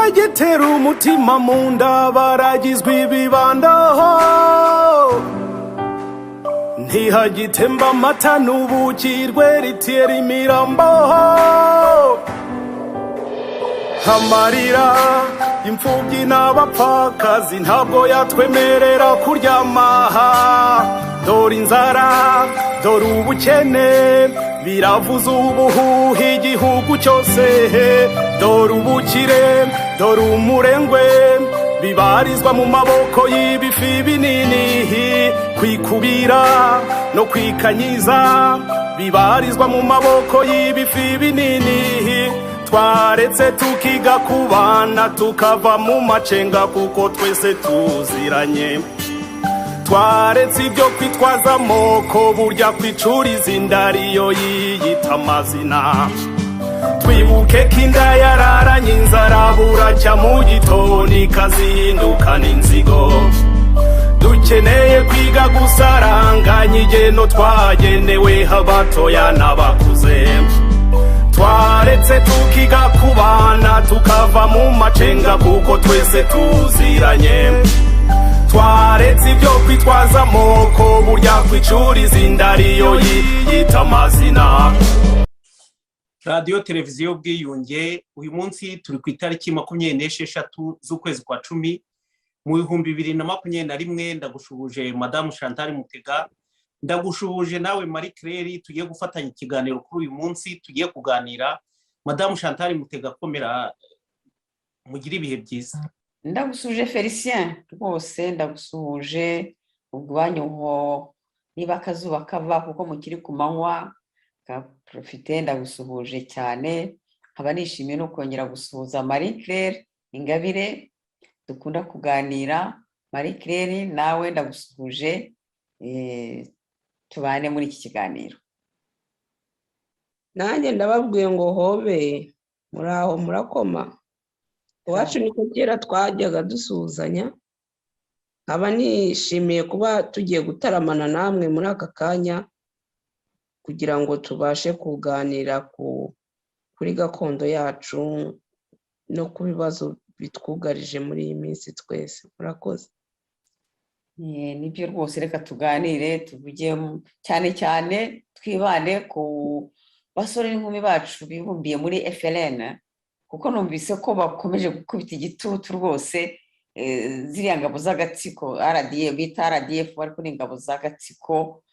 bagitera umutima mu nda baragizwe ibibandaho ntihagitemba amata n'ubuki rweritera imiramboho amarira imfubyi n'abapfakazi ntabwo yatwemerera kuryamaha dore inzara dore ubukene biravuza ubuhuha igihugu cyose dore ubukire dore umurengwe bibarizwa mu maboko y'ibifi binini kwikubira no kwikanyiza bibarizwa mu maboko y'ibifi binini twaretse tukiga kubana tukava mu macenga kuko twese tuziranye twaretse ibyo kwitwaza amoko burya kwicuriza inda ariyo yiyita amazina twibuke ko inda yararanye inzara buracya mu gitondo ikazindukana inzigo dukeneye kwiga gusaranganya igeno twagenewe abatoya n'abakuze twaretse tukiga kubana tukava mu macenga kuko twese tuziranye twaretse ibyo kwitwaza amoko burya kwicuriza inda ariyo yiyita amazina. radiyo televiziyo ubwiyunge uyu munsi turi ku itariki 26 z'ukwezi kwa 10 mu 2021 ndagushuhuje madamu Chantal Mutega ndagushuhuje nawe Marie Claire tugiye gufatanya ikiganiro kuri uyu munsi tugiye kuganira madamu Chantal Mutega komera mugira ibihe byiza. Ndagusuhuje Felicien rwose ndagusuhuje ubwanyu niba akazuba kava kuko mukiri ku manywa ka profite ndagusuhuje cyane nkaba nishimiye no kongera gusuhuza Marie Claire Ingabire dukunda kuganira. Marie Claire nawe ndagusuhuje tubane muri iki kiganiro. Nanjye ndababwiye ngo hobe muraho murakoma iwacu niko kera twajyaga dusuhuzanya nkaba nishimiye kuba tugiye gutaramana namwe muri aka kanya kugira ngo tubashe kuganira kuri gakondo yacu no ku bibazo bitwugarije muri iyi minsi twese. Murakoze. Nibyo rwose reka tuganire tuvuge cyane cyane twibane ku basore n'inkumi bacu bibumbiye muri FLN kuko numvise ko bakomeje gukubita igitutu rwose ziriya ngabo z'agatsiko RDF bita RDF ariko ni ingabo z'agatsiko.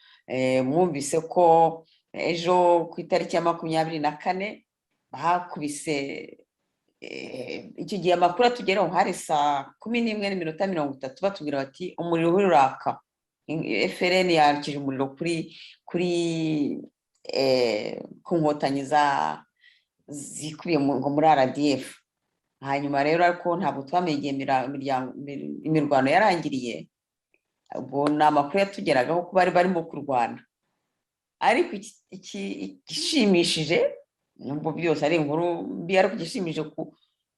Mwumvise ko ejo ku itariki ya 24 bakubise icyo gihe amakuru atugeraho hari saa 11:30 batubwira bati umuriro uraka FLN yakije umuriro kuri ku nkotanyi zikubiye ngo muri RDF. Hanyuma rero ariko ntabwo twamenye imirwano yarangiriye ubwo n'amakuru yatugeragaho ko bari barimo kurwana ariko igishimishije nubwo byose ari inkuru mbi ariko igishimije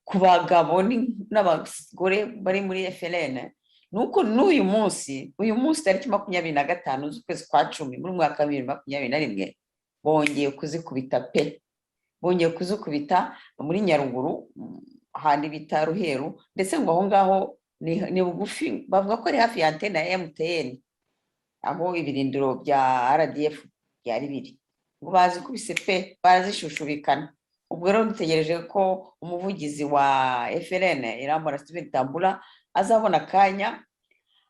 ku bagabo n'abagore bari muri FLN nuko uyu munsi tariki 25 z'ukwezi kwa 10 muri mwaka 2021 bongeye kuzikubita muri Nyaruguru handi bita Ruheru ndetse ngo aho ngaho ni bugufi bavuga ko ari hafi ya antena ya MTN aho ibirindiro bya RDF byari biri ngo bazikubise barazishushubikana. Ubwo rero dutegereje ko umuvugizi wa FLN Irambona Steven Tambula azabona akanya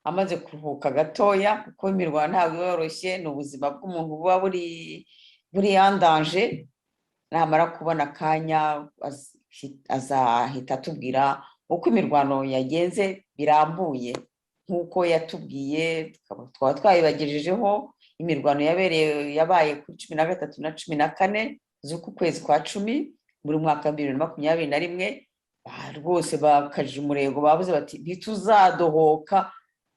amaze kuruhuka gatoya kuko imirwano ntabwo yoroshye n'ubuzima bw'umuntu buba buri andanje. Namara kubona akanya azahita tubwira uko imirwano yagenze birambuye nkuko yatubwiye twaba twayibagejejeho imirwano yabaye kuri 13 na 14 z'uku kwezi kwa 10 muri mwaka 2021 rwose bakaje umurego bavuze bati ntituzadohoka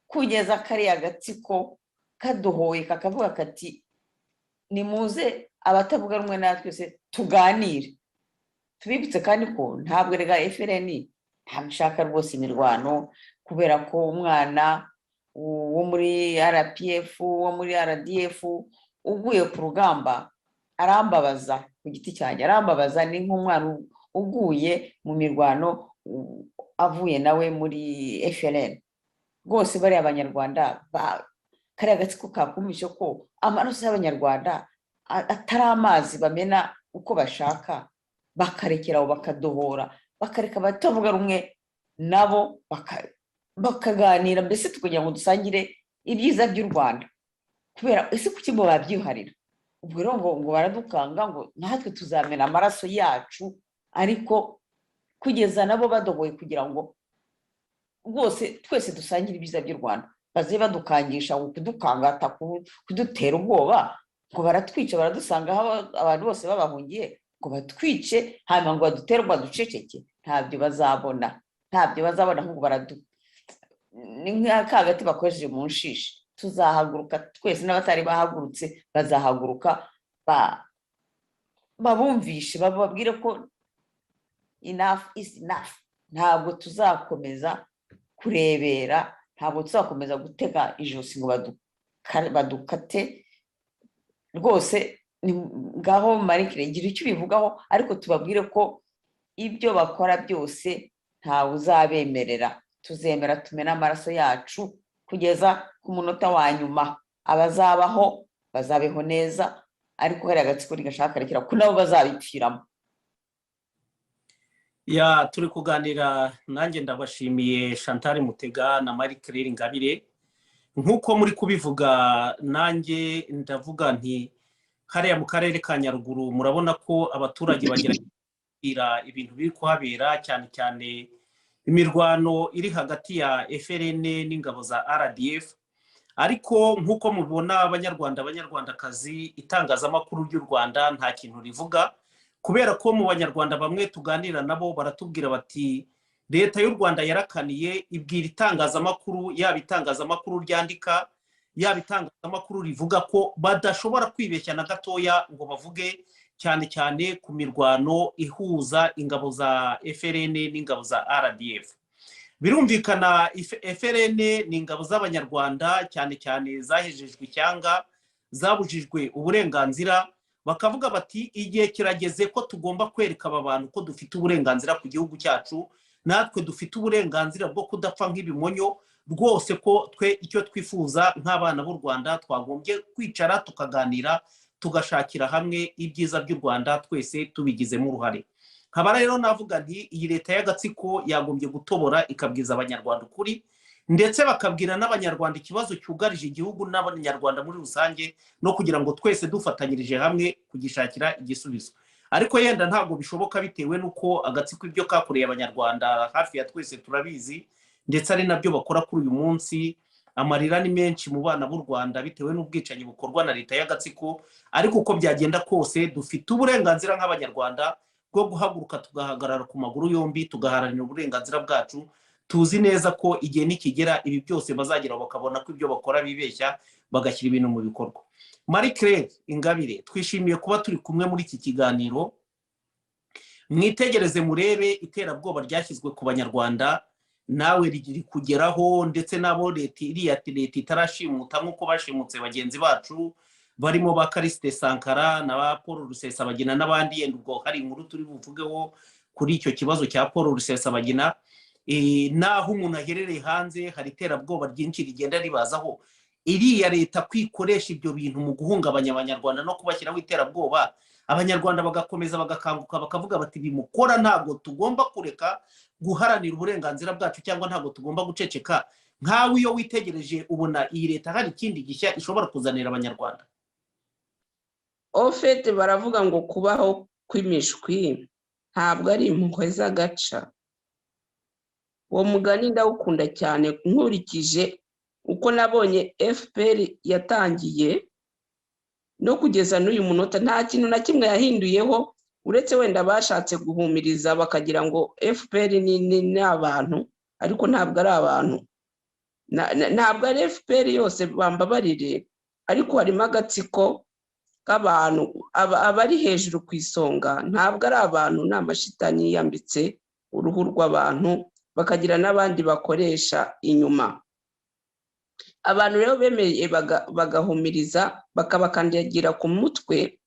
kugeza kariya gatsiko kadohoye kakavuga kati nimuze abatavuga rumwe natwe se tuganire. Tubibutse kandi ko ntabwo rega FLN ntabishaka rwose imirwano kubera ko umwana wo muri RPF wo muri RDF uguye ku rugamba arambabaza ku giti cyanjye, arambabaza ni nk'umwana uguye mu mirwano avuye nawe muri FLN. Rwose bariya abanyarwanda kariya gatsiko kakumvishe ko amaraso y'abanyarwanda atari amazi bamena uko bashaka, bakarekeraho bakadohora, bakareka abatavuga rumwe nabo bakaganira, mbese tukugira ngo dusangire ibyiza by'u Rwanda. Kubera ese kuki bo babyuharira? Ubwo rero ngo baradukanga ngo natwe tuzamena amaraso yacu, ariko kugeza nabo badogoye kugira ngo rwose twese dusangire ibyiza by'u Rwanda. Baze badukangisha kudukangata, kudutera ubwoba, ngo baratwica, baradusanga aho abantu bose babahungiye, ngo batwice hanyuma ngo badutere baduceceke. Ntabyo bazabona, ntabyo bazabona. Ahubwo ni nk'akagati bakoresheje mu nshishi. Tuzahaguruka twese, n'abatari bahagurutse bazahaguruka, babumvishe, bababwire ko enough is enough. Ntabwo tuzakomeza kurebera, ntabwo tuzakomeza gutega ijosi ngo badukate. Rwose ngaho Marie Claire gira icyo bivugaho, ariko tubabwire ko ibyo bakora byose ntawe uzabemerera. Tuzemera tumena amaraso yacu kugeza ku munota wa nyuma. Abazabaho bazabeho neza, ariko hari agatsiko gashaka karekera ko nabo bazabipfiramo. Turi kuganira, nanjye ndabashimiye Chantal Mutega na Marie Claire Ingabire. Nk'uko muri kubivuga, nanjye ndavuga nti hariya mu karere ka Nyaruguru murabona ko abaturage bagira ibintu biri kuhabera, cyane cyane imirwano iri hagati ya FLN n'ingabo za RDF. Ariko nk'uko mubibona abanyarwandakazi, itangazamakuru ry'u Rwanda nta kintu rivuga, kubera ko mu banyarwanda bamwe tuganira nabo baratubwira bati leta y'u Rwanda yarakaniye, ibwira itangazamakuru, yaba itangazamakuru ryandika, yaba itangazamakuru rivuga ko badashobora kwibeshya na gatoya ngo bavuge cyane cyane ku mirwano ihuza ingabo za FLN n'ingabo za RDF. Birumvikana FLN ni ingabo z'abanyarwanda, cyane cyane zahejejwe icyanga, zabujijwe uburenganzira. Bakavuga bati igihe kirageze ko tugomba kwereka aba bantu ko dufite uburenganzira ku gihugu cyacu, natwe dufite uburenganzira bwo kudapfa nk'ibimonyo. Rwose ko twe icyo twifuza nk'abana b'u Rwanda twagombye kwicara tukaganira, tugashakira hamwe ibyiza by'u Rwanda, twese tubigizemo uruhare. Nkaba rero navuga nti iyi leta y'agatsiko yagombye gutobora ikabwiza abanyarwanda ukuri, ndetse bakabwira n'abanyarwanda ikibazo cyugarije igihugu n'abanyarwanda muri rusange, no kugira ngo twese dufatanyirije hamwe kugishakira igisubizo. Ariko yenda ntabwo bishoboka, bitewe n'uko agatsiko ibyo kakoreye abanyarwanda hafi ya twese turabizi, ndetse ari nabyo bakora kuri uyu munsi. Amarira ni menshi mu bana b'u Rwanda bitewe n'ubwicanyi bukorwa na leta y'agatsiko. Ariko uko byagenda kose, dufite uburenganzira nk'abanyarwanda bwo guhaguruka tugahagarara ku maguru yombi, tugaharanira uburenganzira bwacu. Tuzi neza ko igihe nikigera ibi byose bazageraho bakabona ko ibyo bakora bibeshya, bagashyira ibintu mu bikorwa. Marie Claire Ingabire, twishimiye kuba turi kumwe muri iki kiganiro. Mwitegereze murebe iterabwoba ryashyizwe ku banyarwanda, nawe riri kugeraho, ndetse nabo leta itarashimuta nk'uko bashimutse bagenzi bacu barimo ba Callixte Sankara na ba Paul Rusesabagina n'abandi. Yenda ubwo hari inkuru turi buvugeho kuri icyo kibazo cya Paul Rusesabagina. Naho umuntu aherereye hanze hari iterabwoba ryinshi rigenda ribazaho. Iriya leta kwikoresha ibyo bintu mu guhungabanya abanyarwanda no kubashyiraho iterabwoba, abanyarwanda bagakomeza bagakanguka bakavuga bati bimukora, ntabwo tugomba kureka guharanira uburenganzira bwacu, cyangwa ntabwo tugomba guceceka. Nkawe iyo witegereje ubona iyi leta hari ikindi gishya ishobora kuzanira abanyarwanda? Ofete baravuga ngo kubaho kw'imishwi ntabwo ari impuhwe z'agaca. Uwo mugani ndawukunda cyane, nkurikije uko nabonye FPR yatangiye no kugeza n'uyu munota. Nta kintu na kimwe yahinduyeho, uretse wenda bashatse guhumiriza bakagira ngo FPR ni abantu, ariko ntabwo ari abantu. Ntabwo ari FPR yose, bambabarire, ariko harimo agatsiko k'abantu. Abari hejuru ku isonga ntabwo ari abantu, ni amashitani yiyambitse uruhu rw'abantu, bakagira n'abandi bakoresha inyuma. Abantu rero bemeye bagahumiriza, bakabakandagira ku mutwe.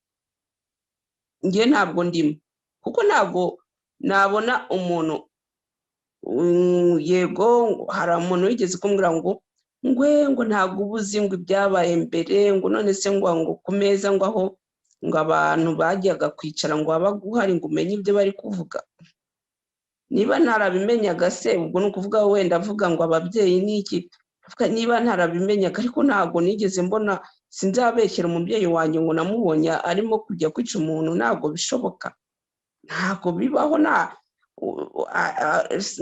Ngiye ntabwo ndimo, kuko ntabwo nabona umuntu yego hari umuntu wigeze kumbwira ngo ngo ntabwo ubuzi ngo ibyabaye mbere ngo none se ngo ku meza ngo aho ngo abantu bajyaga kwicara ngo waba guhari ngo umenye ibyo bari kuvuga. Niba ntarabimenyaga se ubwo ni ukuvuga wenda avuga ngo ababyeyi n'iki, niba ntarabimenyaga ariko ntabwo nigeze mbona, sinzabeshyera umubyeyi wanjye ngo namubonye arimo kujya kwica umuntu, ntabwo bishoboka, ntabwo bibaho.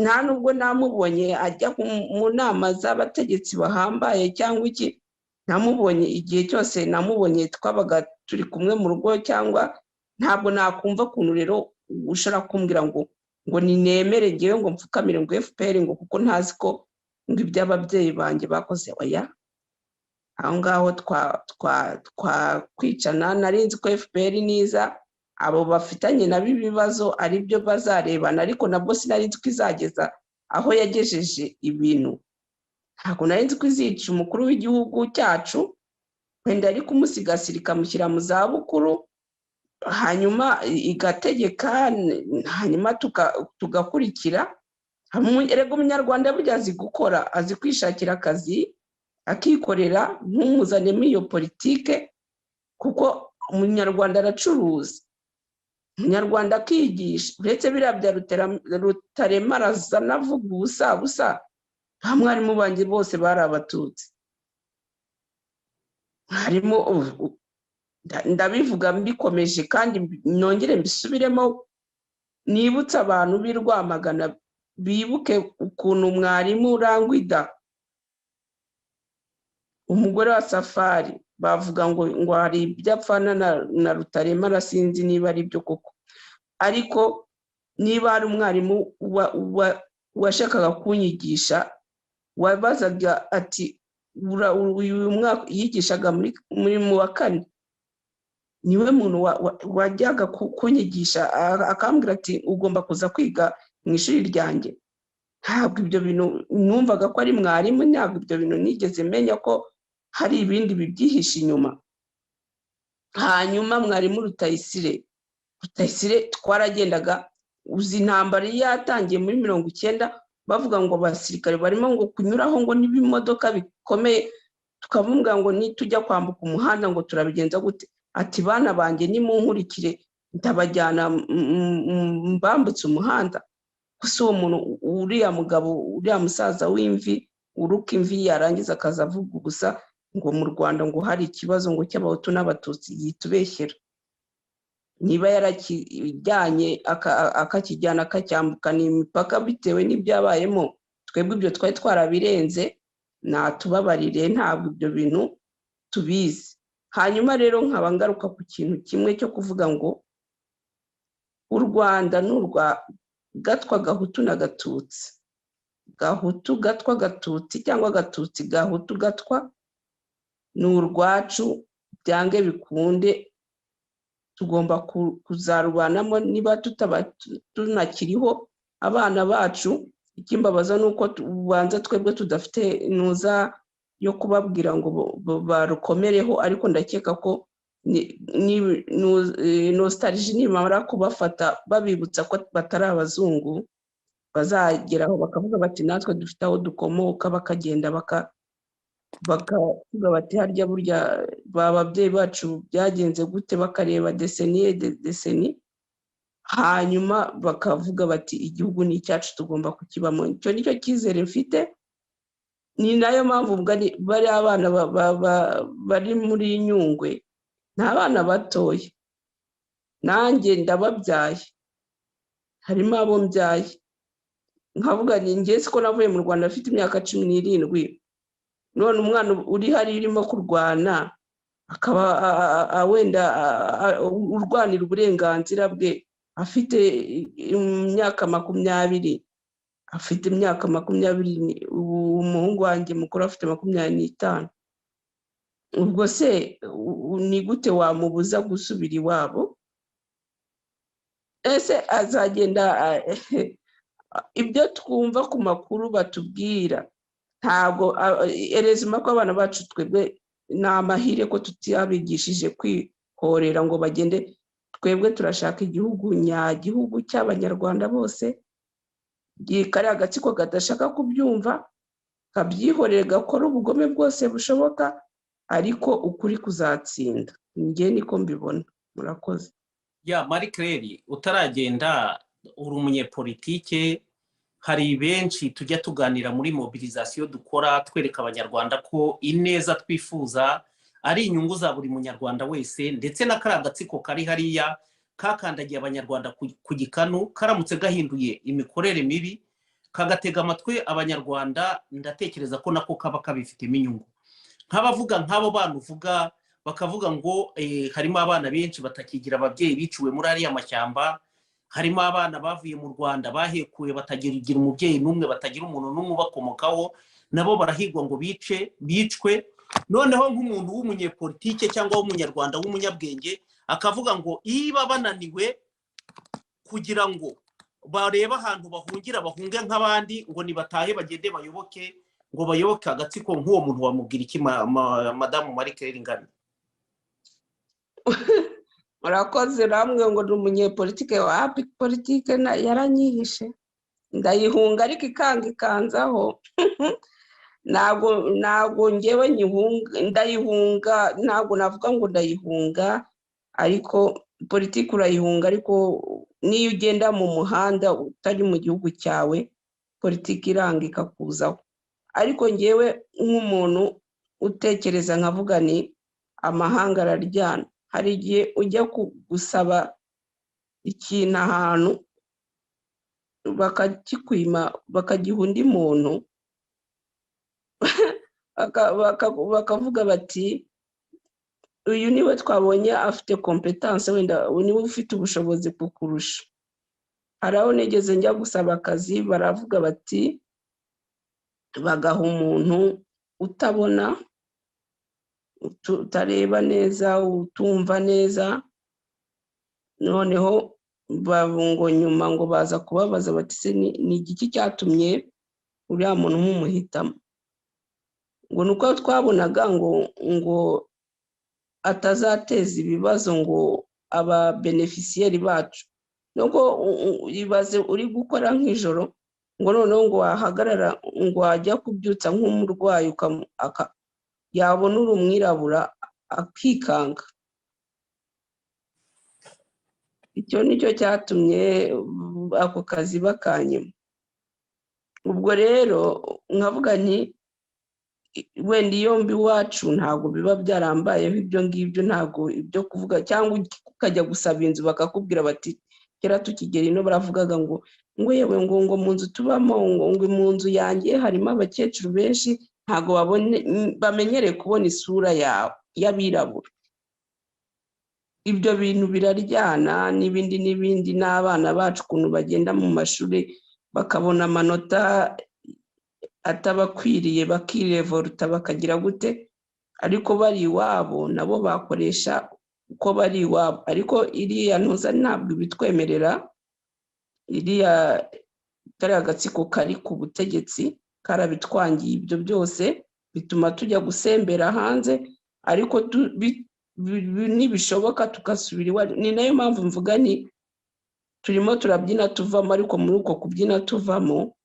Nta nubwo namubonye ajya mu nama z'abategetsi bahambaye cyangwa iki, namubonye igihe cyose namubonye twabaga turi kumwe mu rugo, cyangwa ntabwo nakumva ukuntu rero ushobora kumbwira ngo ninemere ngewe ngo mfukamire ngo FPR ngo kuko ntazi ko ngo iby'ababyeyi banjye bakoze. Oya, aho ngaho twakwicana. Nari nzi ko FPR niza abo bafitanye nabo ibibazo ari byo bazarebana, ariko nabwo sinari nzi ko izageza aho yagejeje ibintu. Ntabwo nari nzi ko izica umukuru w'igihugu cyacu, wenda ari kumusigasira ikamushyira mu zabukuru, hanyuma igategeka, hanyuma tugakurikira. Erega umunyarwanda burya azi gukora, azi kwishakira akazi akikorera, ntumuzanemo iyo politike, kuko umunyarwanda aracuruza, umunyarwanda akigisha. Uretse biriya bya Rutaremara arazana avuga ubusa, nta mwarimu banjye bose bari abatutsi. Harimo ndabivuga mbikomeje kandi nongere mbisubiremo, nibutse abantu b'i Rwamagana bibuke ukuntu mwarimu Rangwida, umugore wa Safari, bavuga ngo hari ibyo apfana na Rutaremara, sinzi niba ari byo koko, ariko niba hari umwarimu washakaga kunyigisha wabazaga ati uyu mwaka yigishaga muri mu wa kane, niwe muntu wajyaga kunyigisha akambwira ati ugomba kuza kwiga mu ishuri ryanjye. Ntabwo ibyo bintu numvaga ko ari mwarimu, ntabwo ibyo bintu nigeze menya ko hari ibindi bibyihishe inyuma. Hanyuma mwarimu Rutayisire twaragendaga, uzi intambara yatangiye muri 90, bavuga ngo abasirikare barimo ngo kunyuraho ngo n'ibimodoka bikomeye, tukavuga ngo nitujya kwambuka umuhanda ngo turabigenza gute. Ati bana banjye nimunkurikire ndabajyana mbambutse umuhanda. Gusa uwo muntu, uriya mugabo, uriya musaza w'imvi uruka imvi yarangiza akaza avuga ubusa ngo mu Rwanda ngo hari ikibazo ngo cy'abahutu n'abatutsi, yitubeshyera. Niba yarakijyanye akakijyana akacyambukana imipaka bitewe n'ibyabayemo, twebwe ibyo twari twarabirenze, natubabarire, ntabwo ibyo bintu tubizi. Hanyuma rero nkaba ngaruka ku kintu kimwe cyo kuvuga ngo u Rwanda n'urwa Gatwa Gahutu na Gatutsi, Gahutu Gatwa Gatutsi cyangwa Gatutsi Gahutu Gatwa, ni urwacu, byange bikunde tugomba kuzarwanamo. Niba tunakiriho abana bacu, ikimbabaza nuko tubanza twebwe tudafite inuza yo kubabwira ngo barukomereho, ariko ndakeka ko nostalgie nimara kubafata babibutsa ko batari abazungu, bazageraho bakavuga bati natwe dufite aho dukomoka, bakagenda bakavuga bati harya burya bababyeyi bacu byagenze gute, bakareba deseni, hanyuma bakavuga bati igihugu ni icyacu tugomba kukibamo. Icyo nicyo cyizere mfite. Ni nayo mpamvu bari abana bari muri Nyungwe, ni abana batoya, nanjye ndababyaye, harimo abo mbyaye. Nkavuga ni njye siko navuye mu Rwanda afite imyaka 17, none umwana uri hari urimo kurwana, akaba wenda urwanira uburenganzira bwe, afite imyaka 20, afite imyaka 20, umuhungu wanjye mukuru afite 25. Ubwo se ni gute wamubuza gusubira iwabo? Ese azagenda ibyo twumva ku makuru batubwira, ntabwo erezima ko abana bacu twebwe ni amahire ko tutiyabigishije kwihorera ngo bagende twebwe turashaka igihugu nyagihugu cy'abanyarwanda bose, kariya agatsiko kadashaka kubyumva kabyihorere gakora ubugome bwose bushoboka, ariko ukuri kuzatsinda. Njye niko mbibona. Murakoze. ya Marie Claire, utaragenda uri umunyepolitike, hari benshi tujya tuganira muri mobilisation dukora twereka abanyarwanda ko ineza twifuza ari inyungu za buri munyarwanda wese, ndetse n'akariya gatsiko kari hariya kakandagiye abanyarwanda ku gikanu, karamutse gahinduye imikorere mibi kagatega amatwi abanyarwanda, ndatekereza ko nako kaba kabifitemo inyungu. Nk'abavuga nk'abo bana uvuga bakavuga ngo harimo abana benshi batakigira ababyeyi biciwe muri ariya mashyamba, harimo abana bavuye mu Rwanda bahekuye batagira umubyeyi n'umwe, batagira umuntu n'umwe ubakomokaho, nabo barahigwa ngo bicwe. Noneho nk'umuntu w'umunyepolitike cyangwa w'umunyarwanda w'umunyabwenge akavuga ngo iba bananiwe kugira ngo barebe ahantu bahungira bahunge nk'abandi, ngo nibatahe bagende bayoboke, ngo bayoboke agatsiko, nk'uwo muntu wamubwira iki Madamu Marie Claire Ingabire? Murakoze. Ramwe ngo ni umunyepolitike wa happy politike, yaranyihishe ndayihunga, ariko ikanzaho ntabwo ngewe ndayihunga, ntabwo navuga ngo ndayihunga, ariko politiki urayihunga, ariko niyo ugenda mu muhanda utari mu gihugu cyawe politiki iranga ikakuzaho. Ariko ngewe nk'umuntu utekereza nkavuga ni amahanga araryana. Hari igihe ujya gusaba ikintu ahantu bakakikwima bakagiha undi muntu bakavuga bati uyu niwe twabonye afite competence, wenda niwe ufite ubushobozi kukurusha. Hari aho nigeze njya gusaba akazi, baravuga bati bagaha umuntu utabona, utareba neza, utumva neza, noneho ngo nyuma ngo baza kubabaza bati se ni igiki cyatumye uriya muntu nk'umuhitamo? Ngo nuko twabonaga ngo atazateza ibibazo ngo aba beneficiaire bacu. Nuko ibaze uri gukora nk'ijoro, ngo noneho ngo wahagarara ngo wajya kubyutsa nk'umurwayi yabona uri umwirabura akikanga. Icyo nicyo cyatumye ako kazi bakanyima. Ubwo rero nkavuga nti wenda iyo mbi wacu ntabwo biba byarambayeho ibyo ngibyo, ntabwo ibyo kuvuga cyangwa ukajya gusaba inzu bakakubwira bati kera tukigera ino baravugaga ngo yewe ngo mu nzu tubamo ngo mu nzu yanjye harimo abakecuru benshi, ntabwo bamenyereye kubona isura yawe y'abirabura. Ibyo bintu biraryana, n'ibindi n'abana bacu ukuntu bagenda mu mashuri bakabona amanota atabakwiriye bakirevoluta bakagira gute, ariko bari iwabo nabo bakoresha uko bari iwabo. Ariko iriya ntuza ntabwo ibitwemerera, iriya kariya gatsiko kari ku butegetsi karabitwangiye ibyo byose, bituma tujya gusembera hanze, ariko nibishoboka tugasubira iwacu. Ni nayo mpamvu mvuga ni turimo turabyina tuvamo, ariko muri uko kubyina tuvamo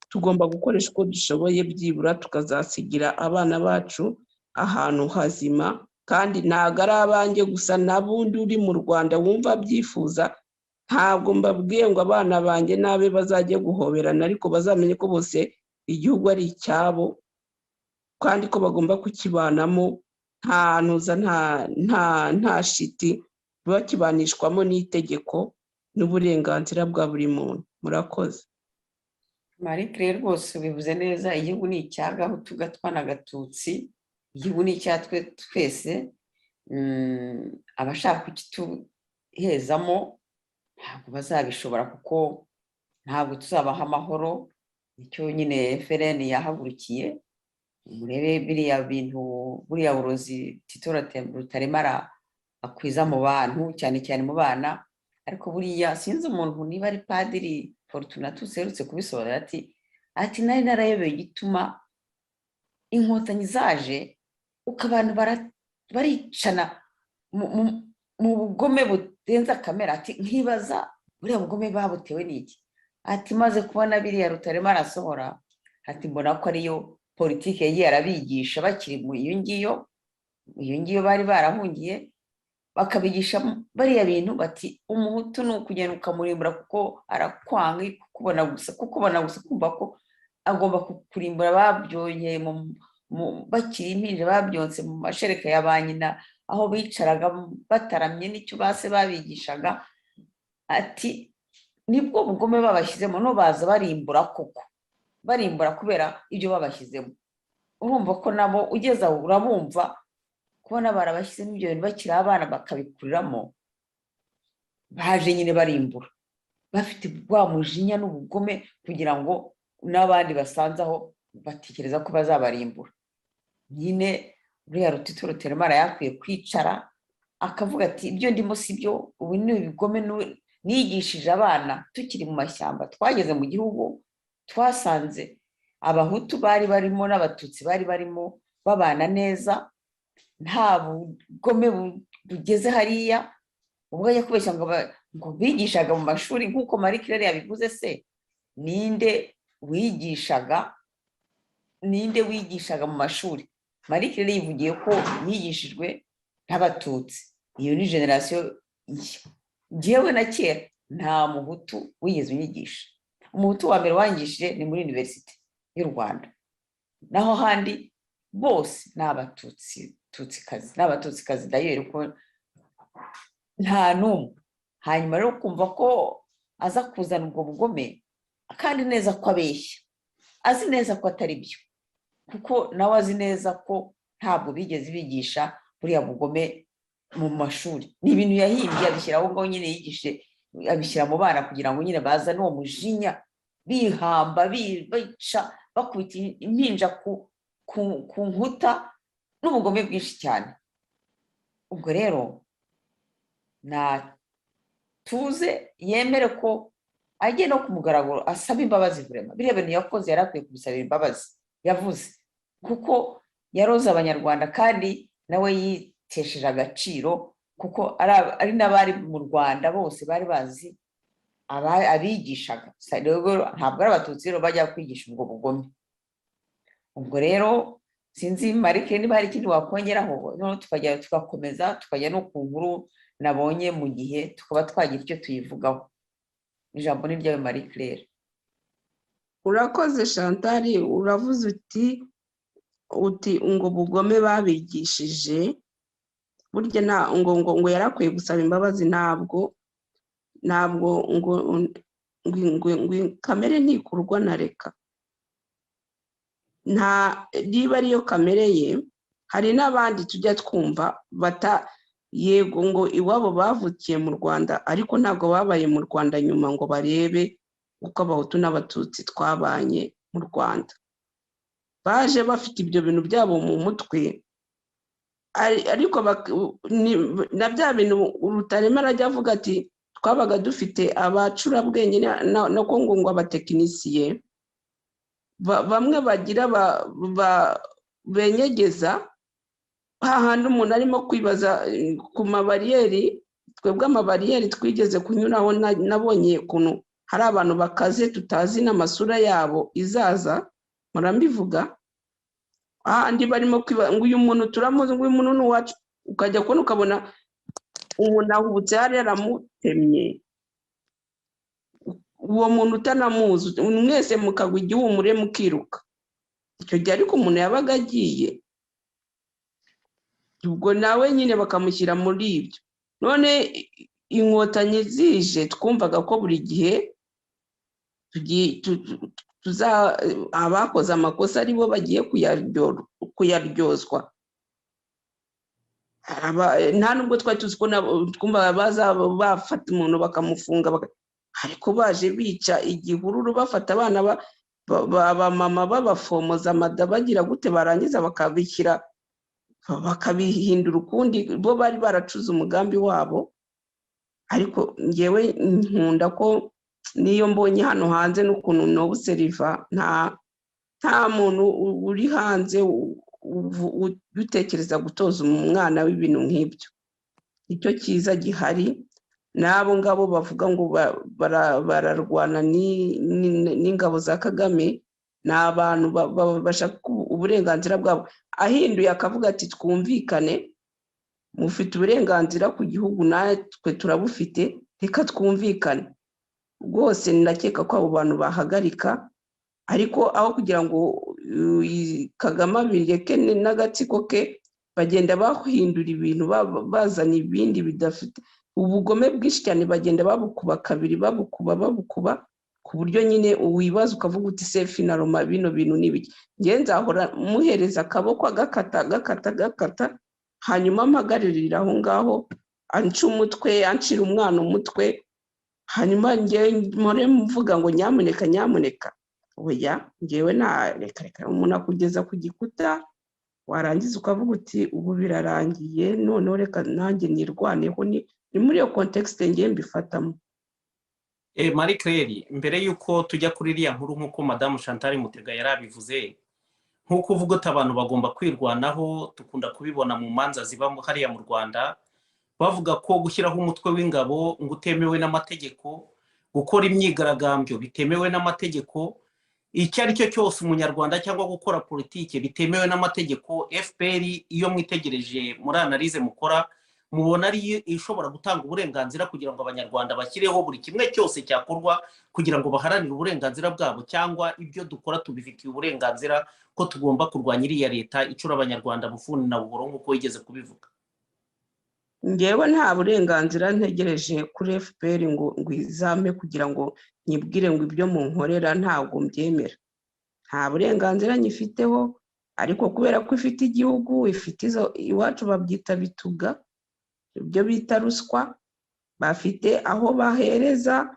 tugomba gukoresha uko dushoboye, byibura tukazasigira abana bacu ahantu hazima. Kandi ntabwo ari abanjye gusa, n'abundi uri mu Rwanda wumva byifuza, ntabwo mbabwiye ngo abana banjye nabe bazajye guhoberana, ariko bazamenye ko bose igihugu ari icyabo, kandi ko bagomba kukibanamo nta ntuza nta shiti, bakibanishwamo n'itegeko n'uburenganzira bwa buri muntu. Murakoze. Marie Claire rwose bivuze neza. Igihugu ni icy'agahutu gatwa na gatutsi, igihugu ni icyatwe twese. Abashaka kukituhezamo ntabwo bazabishobora, kuko ntabwo tuzabaha amahoro. Nicyo nyine FRN yahagurukiye. Murebe biriya bintu, buriya burozi Tito Rutaremara akwiza mu bantu, cyane cyane mu bana. Ariko buriya sinzi umuntu niba ari Padiri Fortunatus uherutse kubisobanura ati nari narayobeye igituma inkotanyi zaje uko abantu baricana mu bugome Renza Kamera ati nkibaza buriya bugome babutewe n'iki, ati maze kubona biriya Rutarema arasohora, ati mbona ko ariyo politiki yagiye arabigisha bakiri mu iyo ngiyo bari barahungiye, bakabigisha bariya bintu bati umuhutu ni ukugenda ukamurimbura kuko arakwanga, kukubona gusa kumva ko agomba kukurimbura. Babyongeye bakiri impinja, babyonse mu mashereka ya ba nyina aho bicaraga bataramye n'icyo base babigishaga. Ati nibwo bugome babashyizemo, no baza barimbura koko, barimbura kubera ibyo babashyizemo. Urumva ko nabo ugeze aho urabumva kubona barabashyizemo ibyo bintu bakiri abana bakabikuriramo, baje nyine barimbura bafite bwa mujinya n'ubugome kugira ngo n'abandi basanze aho batekereza ko bazabarimbura. Nyine uriya Rutito Rutaremara yakwiye kwicara akavuga ati ibyo ndimo si byo, ubu ni ibigome nigishije abana tukiri mu mashyamba. Twageze mu gihugu twasanze abahutu bari barimo n'abatutsi bari barimo babana neza, nta bugome bugeze hariya. Ubwo ajya kubeshya ngo bigishaga mu mashuri nk'uko Marie Claire yabivuze, se ninde wigishaga mu mashuri? Marie Claire yivugiye ko yigishijwe n'abatutsi. Iyo ni generasiyo nshya. Njyewe na kera nta muhutu wigeze unyigisha. Umuhutu wa mbere wangishije ni muri Universite y'u Rwanda, naho handi bose ni abatutsikazi n'abatutsikazi dayeri ko nta n'umwe. Hanyuma rero kumva ko aza kuzana ubwo bugome kandi neza ko abeshya, azi neza ko atari byo, kuko nawe azi neza ko ntabwo bigeze bigisha buriya bugome mu mashuri. Ni ibintu yahimbye abishyira aho ngaho nyine yigishije, abishyira mu bana kugira ngo nyine bazane uwo mujinya, bihamba bica bakubita impinja ku nkuta n'ubugome bwinshi cyane. Ubwo rero natuze yemere ko ajye no ku mugaragaro asaba imbabazi. Vrema biriya bintu yakoze yari akwiye kubisabira imbabazi, yavuze, kuko yaroze Abanyarwanda kandi nawe yitesheje agaciro, kuko ari n'abari mu Rwanda bose bari bazi abigishaga. Ntabwo ari abatutsi rero bajya kwigisha ubwo bugome. Ubwo rero sinzi Marie Claire niba hari ikindi wakongeraho, noneho tukajya tugakomeza tukajya no ku nkuru nabonye mu Gihe, tukaba twagira icyo tuyivugaho. Ijambo ni ryawe Marie Claire. Urakoze Chantal, uravuze uti ngo bugome babigishije burya ngo yarakwiye gusaba imbabazi. Ntabwo ngo kamere ntikurwa na reka. Niba ariyo kamere ye, hari n'abandi tujya twumva yego ngo iwabo bavukiye mu Rwanda ariko ntabwo babaye mu Rwanda nyuma ngo barebe uko abahutu n'abatutsi twabanye mu Rwanda. Baje bafite ibyo bintu byabo mu mutwe, ariko na bya bintu Rutaremara ajya avuga ati twabaga dufite abacurabwenge no ngo abatekinisiye bamwe bagira benyegeza hahandi umuntu arimo kwibaza ku mabariyeri. Twebwe amabariyeri twigeze kunyuraho nabonye ukuntu hari abantu bakaze tutazi n'amasura yabo izaza, murambivuga. Ahandi barimo kwibaza ngo uyu muntu turamuzi, ngo uyu muntu ni uwacu, ukajya kubona ukabona umuntu ahubutse yari yaramutemye, uwo muntu utanamuzi, mwese mukagwa igihumure mukiruka. Icyo gihe ariko umuntu yabaga agiye, ubwo nawe nyine bakamushyira muri ibyo. None inkotanyi zije twumvaga ko buri gihe abakoze amakosa aribo bagiye kuyaryozwa. Nta nubwo twari tuzi ko twumva baza bafata umuntu bakamufunga, ariko baje bica igihururu, bafata abana b'abamama babafomoza amada bagira gute, barangiza bakabishyira bakabihindura ukundi. Bo bari baracuze umugambi wabo. Ariko ngewe nkunda ko niyo mbonye hano hanze n'ukuntu nobuseriva, nta muntu uri hanze utekereza gutoza umwana w'ibintu nk'ibyo. Icyo cyiza gihari n'abo ngabo bavuga ngo bararwana n'ingabo za Kagame, ni abantu bashaka uburenganzira bwabo. Ahinduye akavuga ati twumvikane, mufite uburenganzira ku gihugu natwe turabufite, reka twumvikane. Rwose ndakeka ko abo bantu bahagarika, ariko aho kugira ngo Kagame abireke n'agatsiko ke, bagenda bahindura ibintu bazana ibindi bidafite ubugome bwinshi cyane, bagenda babukuba kabiri, babukuba ku buryo nyine wibaza ukavuga uti se finaloma bino bintu n'ibiki. Ngewe nzahora muhereza akaboko agakata, hanyuma mpagararira aho ngaho, anca umutwe, ancira umwana umutwe, hanyuma ngewe mpore mvuga ngo nyamuneka. Oya, ngewe reka umuntu akugeza ku gikuta, warangiza ukavuga uti ubu birarangiye, noneho reka nanjye nirwaneho. Ni muri iyo context ngewe mbifatamo. Marie Claire, mbere y'uko tujya kuri iriya nkuru nk'uko Madamu Chantal Mutega yarabivuze, nk'uko uvuga ati abantu bagomba kwirwanaho, dukunda kubibona mu manza ziba hariya mu Rwanda, bavuga ko gushyiraho umutwe w'ingabo ngo utemewe n'amategeko, gukora imyigaragambyo bitemewe n'amategeko, icyo ari cyo cyose umunyarwanda cyangwa gukora politike bitemewe n'amategeko. FPR iyo mwitegereje muri analize mukora, mubona ari ishobora gutanga uburenganzira kugira ngo abanyarwanda bashyireho buri kimwe cyose cyakorwa kugira ngo baharanire uburenganzira bwabo, cyangwa ibyo dukora tubifitiye uburenganzira ko tugomba kurwanya iriya leta icura abanyarwanda bufuni na buhoro nk'uko yigeze kubivuga? Ngewe nta burenganzira ntegereje kuri FPR ngo izame kugira ngo nyibwire ngo ibyo munkorera ntabwo mbyemera. Nta burenganzira nyifiteho, ariko kubera ko ifite igihugu, ifite iwacu babyita bituga, ibyo bita ruswa, bafite aho bahereza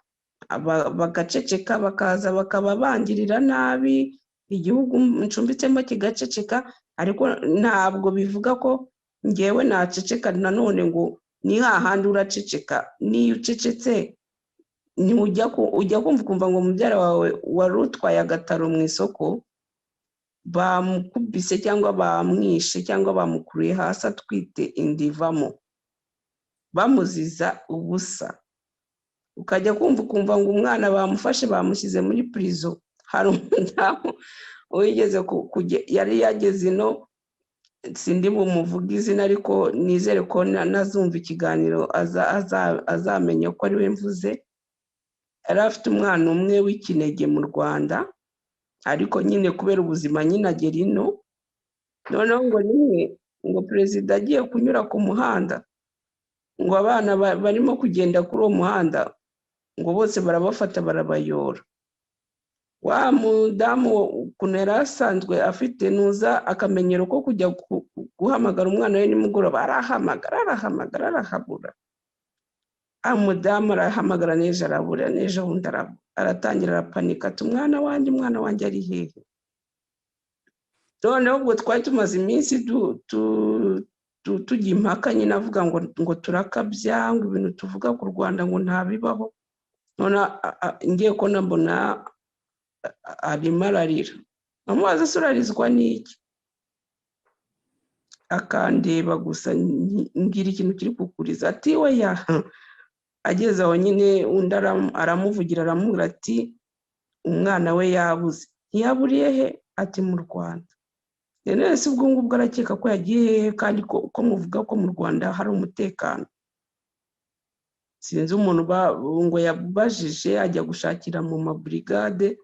bagaceceka, bakaza bakaba bangirira nabi igihugu ncumbitsemo kigaceceka. Ariko ntabwo bivuga ko ngewe naceceka nanone ngo ni hahandi uraceceka. Niyo ucecetse ujya kumva ukumva ngo mubyara wawe wari utwaye agataro mu isoko bamukubise cyangwa bamwishe cyangwa bamukuruye hasi atwite inda ivamo, bamuziza ubusa. Ukajya kumva ukumva ngo umwana bamufashe bamushyize muri prison. Hari umudamu wigeze yari yageze ino, sindi bumuvuga izina ariko nizere ko nazumva ikiganiro azamenya ko ari we mvuze. Yari afite umwana umwe w'ikinege mu Rwanda, ariko nyine kubera ubuzima nyine agera ino, noneho ngo nimwe ngo perezida agiye kunyura ku muhanda, ngo abana barimo kugenda kuri uwo muhanda ngo bose barabafata barabayora. Wa mudamu ukuntu yari asanzwe afite nuza akamenyero ko kujya guhamagara umwana we nimugoroba, arahabura. Umudamu arahamagara n'ejo arabura, n'ejo bundi aratangira arapanika ati umwana wanjye ari hehe. Noneho ubwo twari tumaze iminsi tujya impaka nyine avuga ngo turakabya, ngo ibintu tuvuga ku Rwanda ngo ntabibaho. None ngiye ko nambona arimo ararira, amubaza se urarizwa n'iki? Akandeba gusa, ngira ikintu kiri kukuriza. Ati we ageze aho nyine undi aramuvugira aramubwira ati umwana we yabuze. Ntiyaburiye he? Ati mu Rwanda. Rero si ubwo ngubwo arakeka ko yagiye hehe kandi ko muvuga ko mu Rwanda hari umutekano. Sinzi umuntu ngo yabajije ajya gushakira mu mabrigade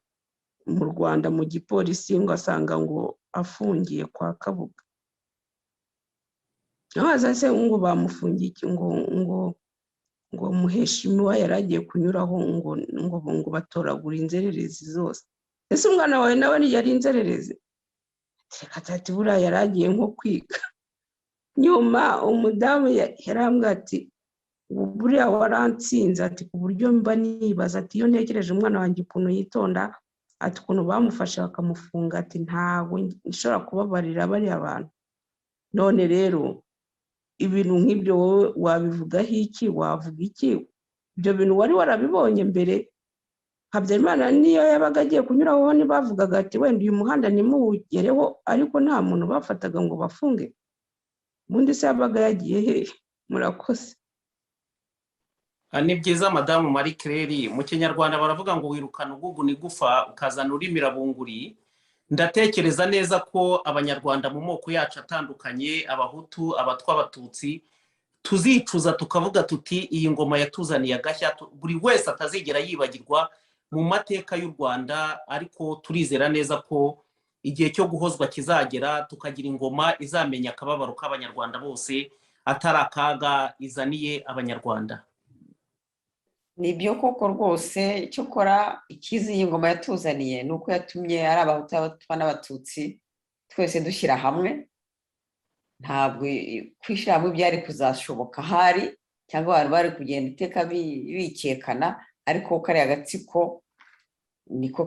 mu Rwanda mu gipolisi ngo asanga ngo afungiye kwa Kabuga. Abaza se ngo bamufungiye iki? ngo muheshimiwa yaragiye kunyuraho ngo batoragura inzererezi zose. Ese umwana wawe nawe yari inzererezi? Ati buriya yaragiye nko kwiga. Nyuma umudamu yarambwira ati buriya warantsinze, ati ku buryo mba nibaza, ati iyo ntekereje umwana wanjye ukuntu yitonda, ati ukuntu bamufashe bakamufunga, ati ntabwo nshobora kubabarira bariya bantu. None rero ibintu nk'ibyo wowe wabivugaho iki? Wavuga iki? Ibyo bintu wari warabibonye mbere? Habyarimana niyo yabaga agiye kunyuraho ntibavugaga ati wenda uyu muhanda nimuwugereho, ariko nta muntu bafataga ngo bafunge. Ubundi se yabaga yagiye hehe? Murakoze. Ni byiza madamu Marie Claire, mu kinyarwanda baravuga ngo wirukana uguguna igufa ukazana urimira bunguri. Ndatekereza neza ko abanyarwanda mu moko yacu atandukanye, abahutu, abatwa, abatutsi, tuzicuza tukavuga tuti iyi ngoma yatuzaniye agashya, buri wese atazigera yibagirwa mu mateka y'u Rwanda, ariko turizera neza ko igihe cyo guhozwa kizagera, tukagira ingoma izamenya akababaro k'abanyarwanda bose, atari akaga izaniye abanyarwanda. Nibyo koko rwose. icyo kora ikizi iyi ngoma yatuzaniye ni uko yatumye ari abahutu, abatwa n'abatutsi twese dushyira hamwe. ntabwo kwishyira hamwe byari kuzashoboka ahari, cyangwa abantu bari kugenda iteka bikekana, ariko kariya agatsiko niko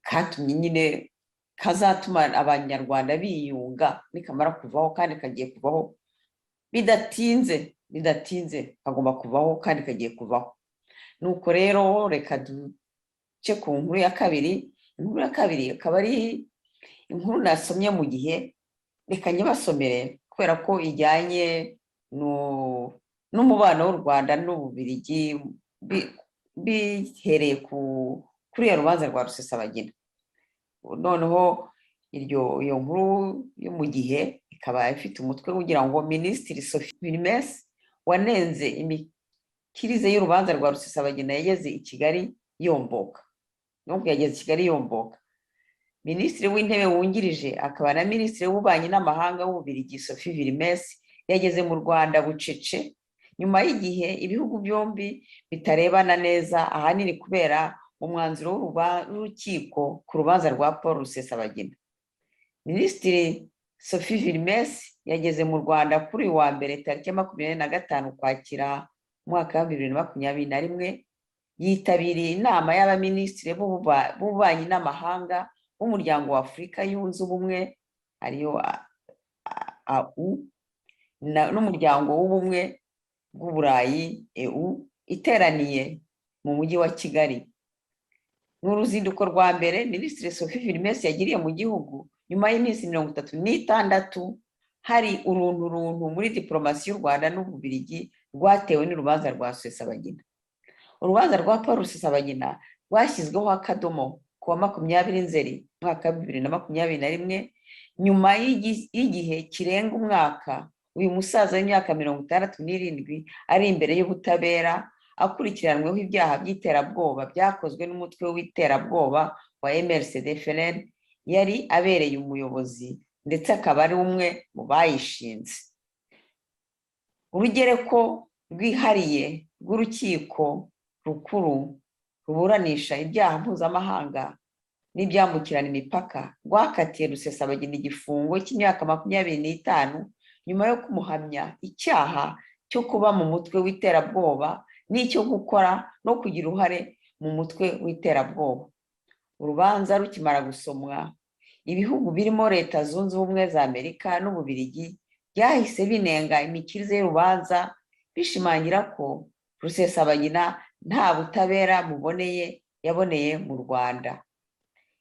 katumye nyine kazatuma abanyarwanda biyunga, nikamara kuvaho kandi kagiye kuvaho bidatinze kagomba kuvaho kandi kagiye kuvaho. Nuko rero reka duce ku nkuru ya kabiri. Inkuru ya kabiri akaba ari inkuru nasomye mu Gihe, reka nyibasomere kubera ko ijyanye n'umubano w'u Rwanda n'Ububiligi bihereye kuri ya rubanza rwa Rusesabagina. Noneho iyo nkuru yo mu Gihe ikaba ifite umutwe ugira ngo Minisitiri Sophie Vilmes wanenze imikirize y'urubanza rwa Rusesabagina yageze i Kigali yomboka. Nubwo yageze i Kigali yomboka, Minisitiri w'Intebe wungirije akaba na Minisitiri w'Ububanyi n'Amahanga w'Ububiligi Sophie Vilmes yageze mu Rwanda bucece, nyuma y'igihe ibihugu byombi bitarebana neza, ahanini kubera umwanzuro w'urukiko ku rubanza rwa Paul Rusesabagina. Minisitiri Sophie Vilmes yageze mu Rwanda kuri uyu wa mbere tariki ya 25 Ukwakira umwaka wa 2021, yitabiriye inama y'abaminisitiri b'ububanyi n'amahanga b'umuryango wa Afurika yunze ubumwe, ariyo AU, n'umuryango w'ubumwe bw'Uburayi EU, iteraniye mu mujyi wa Kigali. Ni uruzinduko rwa mbere Minisitiri Sophie Vilmes yagiriye mu gihugu nyuma y'iminsi 36 hari urunturuntu muri diplomasi y'u Rwanda n'Ububiligi rwatewe n'urubanza rwa Rusesabagina. Urubanza rwa Paul Rusesabagina rwashyizweho akadomo ku wa 20 Nzeri umwaka wa 2021, nyuma y'igihe kirenga umwaka uyu musaza w'imyaka 67 ari imbere y'ubutabera akurikiranweho ibyaha by'iterabwoba byakozwe n'umutwe w'iterabwoba wa MRCD-FLN yari abereye umuyobozi ndetse akaba ari umwe mu bayishinze. Urugereko rwihariye rw'urukiko rukuru ruburanisha ibyaha mpuzamahanga n'ibyambukirana imipaka rwakatiye Rusesabagina igifungo cy'imyaka 25 nyuma yo kumuhamya icyaha cyo kuba mu mutwe w'iterabwoba n'icyo gukora no kugira uruhare mu mutwe w'iterabwoba. Urubanza rukimara gusomwa, ibihugu birimo Leta Zunze Ubumwe za Amerika n'Ububiligi byahise binenga imikirize y'urubanza, bishimangira ko Rusesabagina nta butabera yaboneye mu Rwanda.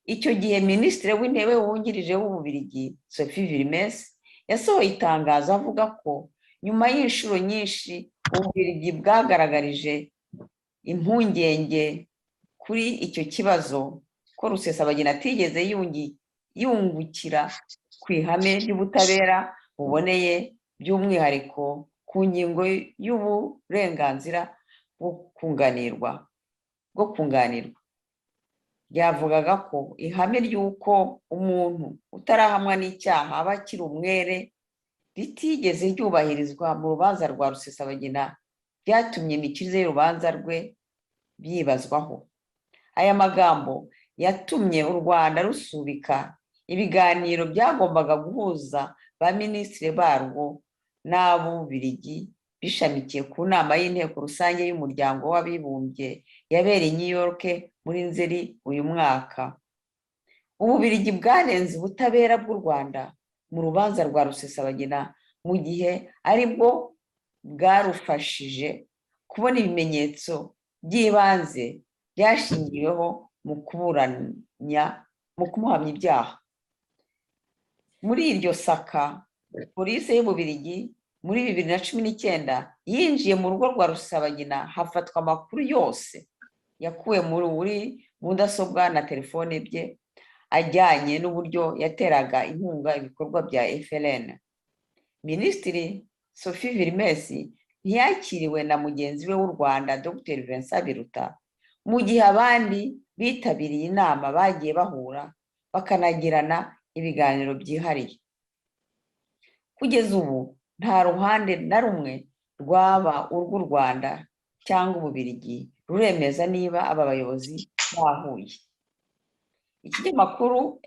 Icyo gihe Minisitiri w'Intebe wungirije w'Ububiligi Sophie Vilmes yasohoye itangazo avuga ko nyuma y'inshuro nyinshi Ububiligi bwagaragarije impungenge kuri icyo kibazo ko Rusesabagina atigeze yungukira ku ihame ry'ubutabera buboneye, by'umwihariko ku ngingo y'uburenganzira bwo kunganirwa. Byavugaga ko ihame ry'uko umuntu utarahamwa n'icyaha aba akiri umwere ritigeze ryubahirizwa mu rubanza rwa Rusesabagina, byatumye imikirize y'urubanza rwe byibazwaho. Aya magambo yatumye u Rwanda rusubika ibiganiro byagombaga guhuza ba minisitiri barwo n'Ab'Ububiligi bishamikiye ku nama y'inteko rusange y'umuryango w'abibumbye yabereye i New York muri Nzeri uyu mwaka. Ububiligi bwarenze ubutabera bw'u Rwanda mu rubanza rwa Rusesabagina mu gihe aribwo bwarufashije kubona ibimenyetso by'ibanze byashingiweho mu kumuhamya ibyaha. Muri iryo saka, polisi y'Ububiligi muri 2019 yinjiye mu rugo rwa Rusabagina, hafatwa amakuru yose yakuwe muri mudasobwa na telefone bye ajyanye n'uburyo yateraga inkunga ibikorwa bya FLN. Minisitiri Sophie Vilmesi ntiyakiriwe na mugenzi we w'u Rwanda Dr Vincent Biruta, mu gihe abandi bitabiriye inama bagiye bahura bakanagirana ibiganiro byihariye. Kugeza ubu nta ruhande na rumwe rwaba urw'u Rwanda cyangwa Ububiligi ruremeza niba aba bayobozi bahuye. Ikinyamakuru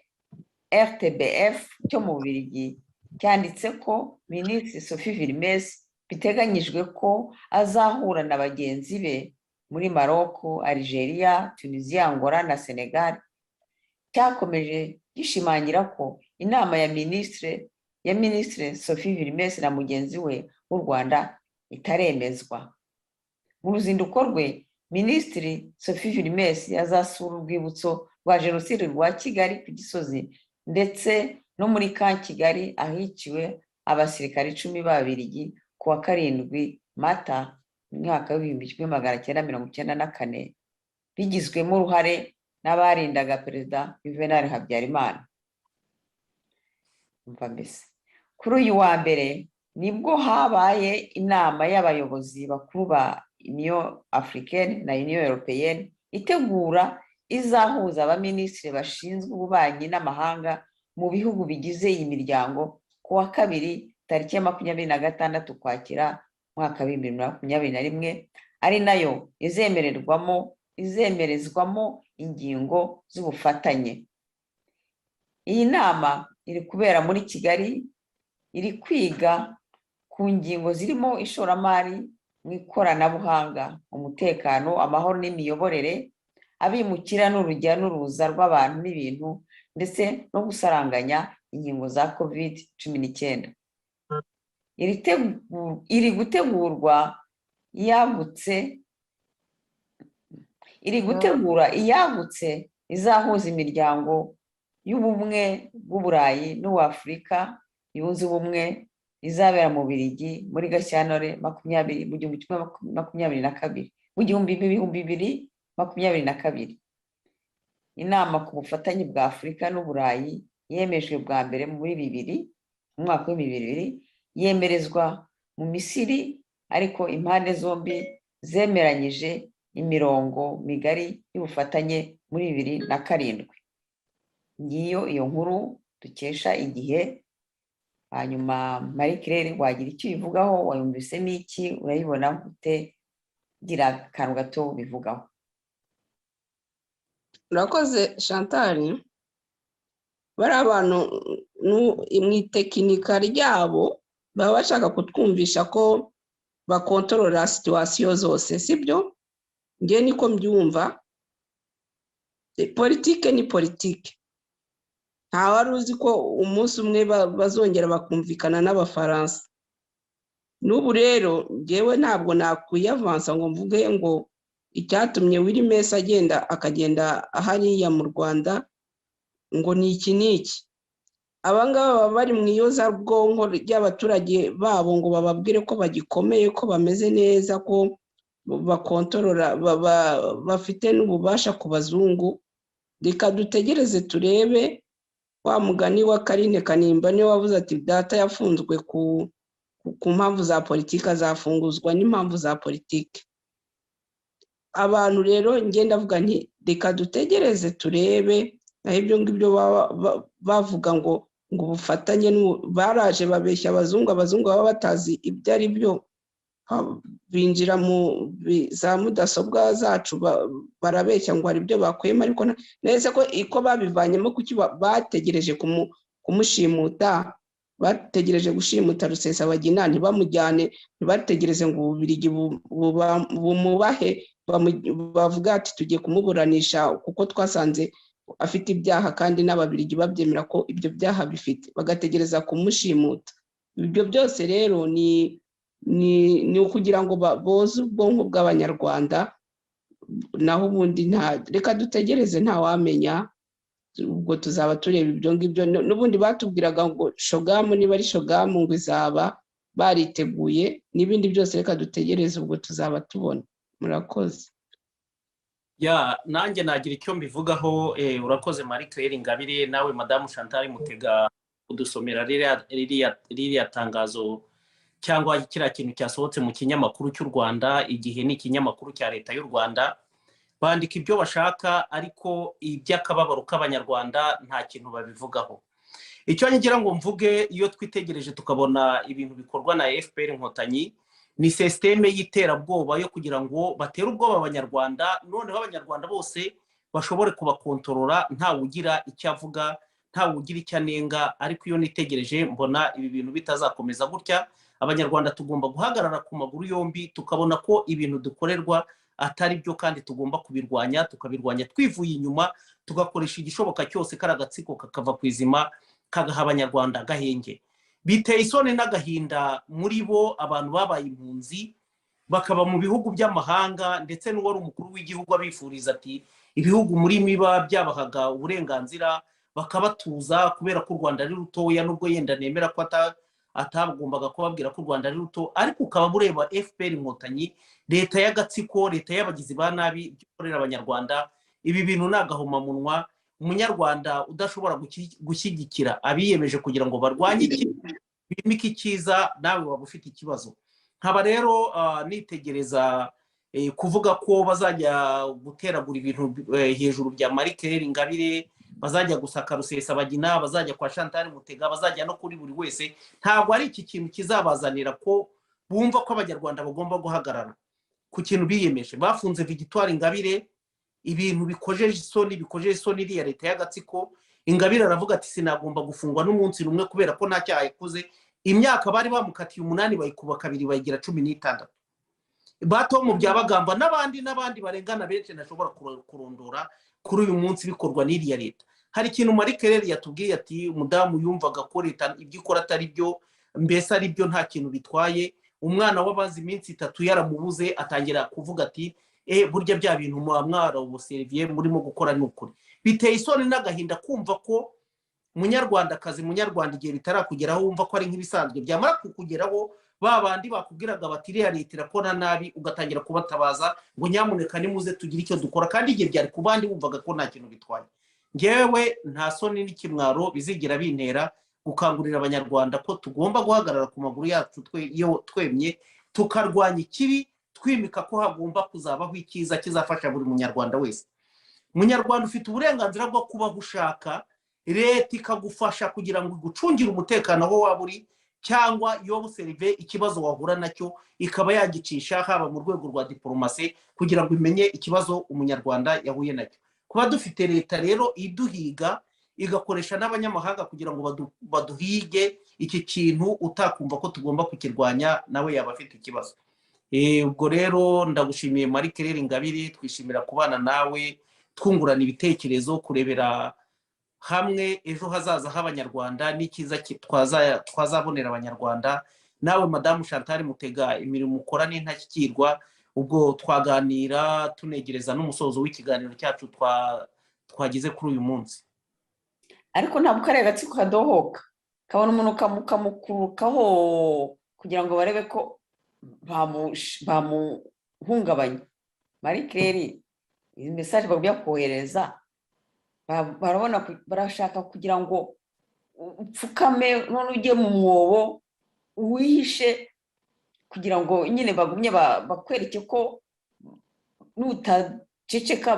RTBF cyo mu Bubiligi cyanditse ko Minisitiri Sophie Vilmesi biteganyijwe ko azahura na bagenzi be muri Maroc, Algeria, Tunisia, Angola na Senegal. Cyakomeje gishimangira ko inama ya Minisitiri Sophie Vilmesi na mugenzi we w'u Rwanda itaremezwa. Mu ruzinduko rwe, Minisitiri Sophie Vilmesi azasura urwibutso rwa Jenoside rwa Kigali ku Gisozi ndetse no muri Camp Kigali ahiciwe abasirikare 10 b'Ababiligi ku wa 7 Mata mwaka w'1994 bigizwemo uruhare n'abarindaga Perezida Juvenal Habyarimana. Mbese kuri uyu wa mbere nibwo habaye inama y'abayobozi bakuru ba Union Africaine na Union Européenne itegura izahuza abaminisitiri bashinzwe ububanyi n'amahanga mu bihugu bigize iyi miryango ku wa 2 tariki ya 26 Ukwakira mwaka 2021, ari nayo izemerezwamo ingingo z'ubufatanye. Iyi nama iri kubera muri Kigali, iri kwiga ku ngingo zirimo ishoramari mu ikoranabuhanga, umutekano, amahoro n'imiyoborere, abimukira n'urujya n'uruza rw'abantu n'ibintu, ndetse no gusaranganya ingingo za COVID-19. Iri gutegura iyagutse izahuza imiryango y'ubumwe bw'Uburayi n'Uwafurika yunze ubumwe, izabera mu Bubiligi muri Gashyantare 2022. Inama ku bufatanye bwa Afurika n'Uburayi yemejwe bwa mbere muri mu mwaka wa 2000, yemerezwa mu Misiri, ariko impande zombi zemeranyije imirongo migari y'ubufatanye muri 2007. Ngiyo iyo nkuru dukesha Igihe. Hanyuma Marie Claire, wagira icyo ubivugaho? Wayumvise n'iki? Urayibona gute? Gira akantu gato bivugaho. Urakoze Chantal. Bari abantu mu itekinika ryabo baba bashaka kutwumvisha ko bakontorora situwasiyo zose, sibyo? Ngiye niko mbyumva. Politike ni politike. Nta wari uzi ko umunsi umwe bazongera bakumvikana n'Abafaransa. N'ubu rero ngewe ntabwo nakwiyavansa ngo mvuge ngo icyatumye Vilmesi akagenda hariya mu Rwanda ngo ni iki n'iki. Abangaba baba bari mu iyozabwonko ry'abaturage babo ngo bababwire ko bagikomeye, ko bameze neza, ko bakontorora, bafite n'ububasha ku bazungu. Reka dutegereze turebe. Wa mugani wa Karine Kanimba niwe wavuze ati data yafunzwe ku mpamvu za politiki, azafunguzwa n'impamvu za politiki. Abantu rero ngenda avuga nti reka dutegereze turebe, naho ibyo ngibyo bavuga ngo ubufatanye baraje babeshya abazungu baba batazi ibyo ari byo, binjira mu za mudasobwa zacu barabeshya ngo hari ibyo bakuyemo, ariko neza ko babivanyemo kuki bategereje kumushimuta, bategereje gushimuta Rusesabagina ntibamujyane, ntibategereze ngo Ububiligi bumubahe bavuga ati tugiye kumuburanisha kuko twasanze afite ibyaha kandi n'Ababiligi babyemera ko ibyo byaha bifite, bagategereza kumushimuta. Ibyo byose rero ni ukugira ngo boze ubwonko bw'Abanyarwanda, naho ubundi reka dutegereze, ntawamenya. Ubwo tuzaba tureba ibyo ngibyo. N'ubundi batubwiraga ngo shogamu, niba ari shogamu ngo izaba bariteguye n'ibindi byose reka dutegereze ubwo tuzaba tubona. Murakoze. ya nanjye nagira icyo mbivugaho. Urakoze Marie Claire Ingabire, nawe Madamu Chantal Mutega udusomera ririya tangazo cyangwa kiriya kintu cyasohotse mu kinyamakuru cy'u Rwanda. Igihe ni ikinyamakuru cya leta y'u Rwanda, bandika ibyo bashaka ariko iby'akababaro k'abanyarwanda nta kintu babivugaho. Icyo ngira ngo mvuge, iyo twitegereje tukabona ibintu bikorwa na FPR Inkotanyi, ni systeme y'iterabwoba yo kugira ngo batere ubwoba abanyarwanda, noneho abanyarwanda bose bashobore kubakontorora, ntawe ugira icyo avuga, ntawe ugira icyo anenga. Ariko iyo nitegereje mbona ibi bintu bitazakomeza gutya. Abanyarwanda tugomba guhagarara ku maguru yombi, tukabona ko ibintu dukorerwa atari byo, kandi tugomba kubirwanya, tukabirwanya twivuye inyuma, tugakoresha igishoboka cyose kari agatsiko kakava ku izima, kagaha abanyarwanda agahenge. Biteye isoni n'agahinda muri bo abantu babaye impunzi bakaba mu bihugu by'amahanga, ndetse n'uwari umukuru w'igihugu abifuriza ati ibihugu muri miba byabahaga uburenganzira bakabatuza kubera ko u Rwanda ari rutoya, nubwo yenda nemera ko atagombaga kubabwira ko u Rwanda ari ruto. Ariko ukaba bureba FPR Inkotanyi, leta y'agatsiko, leta y'abagizi ba nabi ikorera abanyarwanda. Ibi bintu ni agahomamunwa. Umunyarwanda udashobora gushyigikira abiyemeje kugira ngo barwanye bimike icyiza, nawe waba ufite ikibazo. Nkaba rero nitegereza kuvuga ko bazajya guteragura ibintu hejuru bya Marie Claire Ingabire, bazajya gusaka Rusesabagina, bazajya kwa Chantal Mutega, bazajya no kuri buri wese. Ntabwo ari iki kintu kizabazanira ko bumva ko abanyarwanda bagomba guhagarara ku kintu biyemeje. Bafunze Victoire Ingabire, ibintu bikojeje isoni iriya leta y'agatsiko. Ingabire aravuga ati sinagomba gufungwa n'umunsi rumwe kubera ko nta cyaha yakoze. Imyaka bari bamukatiye 8 bayikuba 2 bayigira 16. Bato mu byabagamba n'abandi barengana benshi ntashobora kurondora kuri uyu munsi bikorwa n'iriya leta. Hari ikintu Marie Claire yatubwiye ati umudamu yumvaga ko leta ibyo ikora atari byo, mbese ari byo nta kintu bitwaye. Umwana w'abazi iminsi 3 yaramubuze, atangira kuvuga ati burya bya bintu mwara ubuserviye murimo gukora ni ukuri. Biteye isoni n'agahinda kumva ko munyarwandakazi, munyarwanda igihe bitarakugeraho wumva ko ari nk'ibisanzwe, byamara kukugeraho babandi bakubwiraga bati iriya leta irakora nabi, ugatangira kubatabaza ngo nyamuneka nimuze tugire icyo dukora, kandi igihe byari ku bandi wumvaga ko nta kintu bitwaye. Ngewe nta soni n'ikimwaro bizigira bintera gukangurira abanyarwanda ko tugomba guhagarara ku maguru yacu twemye, tukarwanya ikibi, twimika ko hagomba kuzabaho icyiza kizafasha buri munyarwanda wese. Munyarwanda ufite uburenganzira bwo kuba gushaka, leta ikagufasha kugira ngo igucungire umutekano aho waba uri, cyangwa iyo buserive ikibazo wahura nacyo ikaba yagicisha haba mu rwego rwa diplomasi kugira ngo imenye ikibazo umunyarwanda yahuye nacyo. Kuba dufite leta rero iduhiga igakoresha n'abanyamahanga kugira ngo baduhige, iki kintu utakumva ko tugomba kukirwanya, nawe yaba afite ikibazo. Ubwo rero ndagushimiye Marie Claire Ingabire, twishimira kubana nawe twungurana ibitekerezo, kurebera hamwe ejo hazaza h'abanyarwanda n'ikiza twazabonera abanyarwanda. Nawe Madamu Chantal Mutega, imirimo ukora n'intashyikirwa. Ubwo twaganira tunegereza n'umusozo w'ikiganiro cyacu twagize kuri uyu munsi. Ariko ntabwo kari agatsiko kadohoka kabona umuntu kamukurukaho kugira ngo barebe ko bamuhungabanya. Marie Claire, iyi message bagomba kohereza, barabona barashaka kugira ngo upfukame none ujye mu mwobo uwihishe, kugira ngo nyine bagumye bakwereke ko nutaceceka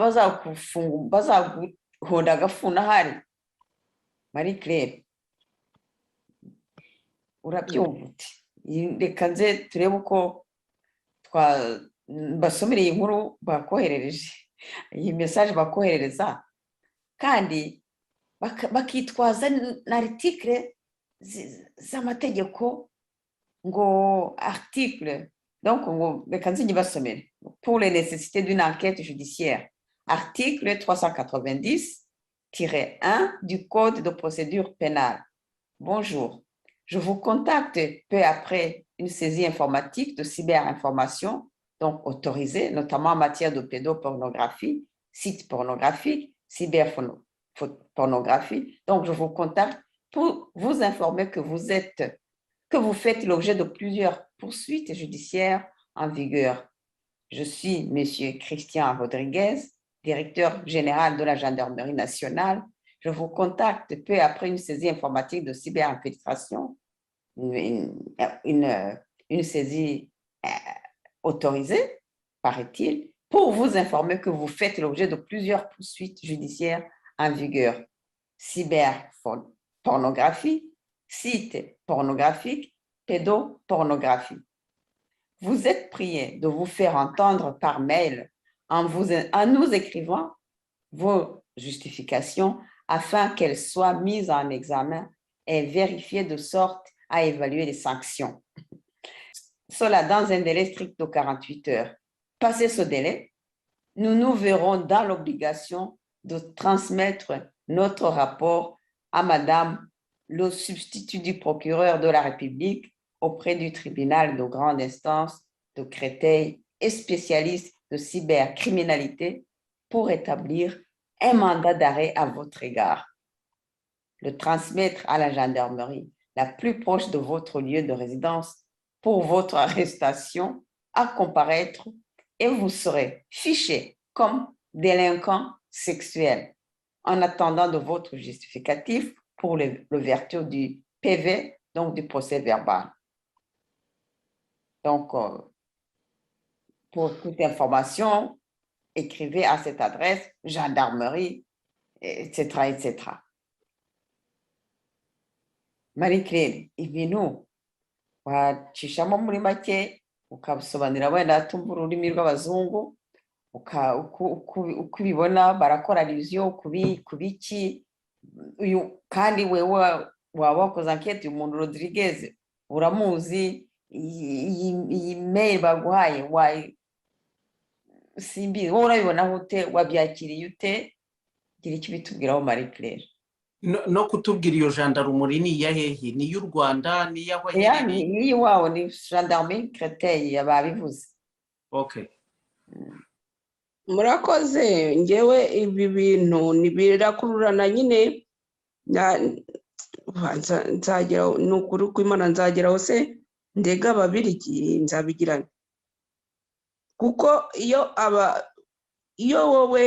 bazaguhonda agafuna hari. Marie Claire, urabyumva uti? Reka nze turebe uko basomera iyi nkuru bakoherereje, iyi message bakoherereza, kandi bakitwaza na article z'amategeko ngo article, donc ngo reka nze basomere pour les nécessités d'une enquête judiciaire, article 390-1 du Code de procédure pénale. Bonjour, je vous contacte peu après une saisie informatique de cyberinformation, donc autorisée, notamment en matière de pédopornographie, site pornographique, cyberpornographie. Donc, je vous contacte pour vous informer que vous êtes que vous faites l'objet de plusieurs poursuites judiciaires en vigueur. Je suis M. Christian Rodriguez, directeur général de la Gendarmerie nationale. Je vous contacte peu après une saisie informatique de cyberinfiltration, une saisie autorisée, paraît-il, pour vous informer que vous faites l'objet de plusieurs poursuites judiciaires en vigueur. Cyberpornographie, site pornographique, pédopornographie. Vous êtes prié de vous faire entendre par mail en nous écrivant vos justifications afin qu'elles soient mises en examen et vérifiées de sorte à évaluer les sanctions. Cela dans un délai strict de 48 heures. Passé ce délai, nous nous verrons dans l'obligation de transmettre notre rapport à Madame le substitut du procureur de la République auprès du tribunal de grande instance de Créteil et spécialiste de cybercriminalité pour établir un mandat d'arrêt à votre égard. Le transmettre à la gendarmerie la plus proche de votre lieu de résidence pour votre arrestation à comparaître et vous serez fiché comme délinquant sexuel en attendant de votre justificatif pour l'ouverture du PV, donc du procès verbal. Donc, pour toute information, écrivez à cette adresse, gendarmerie, etc., etc. Marie-Claire, ibintu wacishamo muri make ukabisobanurira wenda tumva ururimi rw'abazungu uko ubibona barakora review kubiki kandi wewe waba wakoze ankete umuntu Rodriguez uramuzi iyi mail baguhaye simbi wowe urabibona ute wabyakiriye ute gira icyo bitubwiraho Marie Claire no kutubwira iyo gendarmerie ni iya hehe ni y'u Rwanda ni y'aho ni iwawe ni gendarmerie Créteil babivuze. Okay. Murakoze ngewe ibi bintu nibirakururana nyine nzagera n'ukuri kw'Imana nzageraho se ndega ababirigi nzabigirana kuko iyo wowe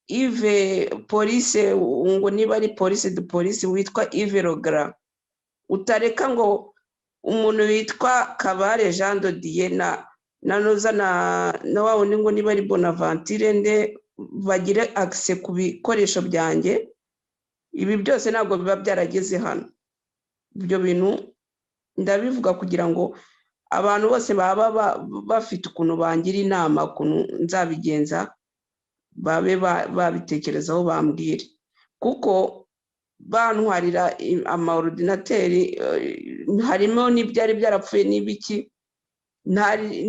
Yves police ngo niba ari police de police witwa Yves Rogra utareka ngo umuntu witwa Kabare Jean de Dieu nanoza na wawundi ngo niba ari Bonaventure nde bagire access ku bikoresho byanjye ibi byose ntabwo biba byarageze hano ibyo bintu ndabivuga kugira ngo abantu bose baba bafite ukuntu bangira inama ukuntu nzabigenza babe babitekerezaho bambwire kuko bantwarira amaordinateri harimo n'ibyari byarapfuye n'ibiki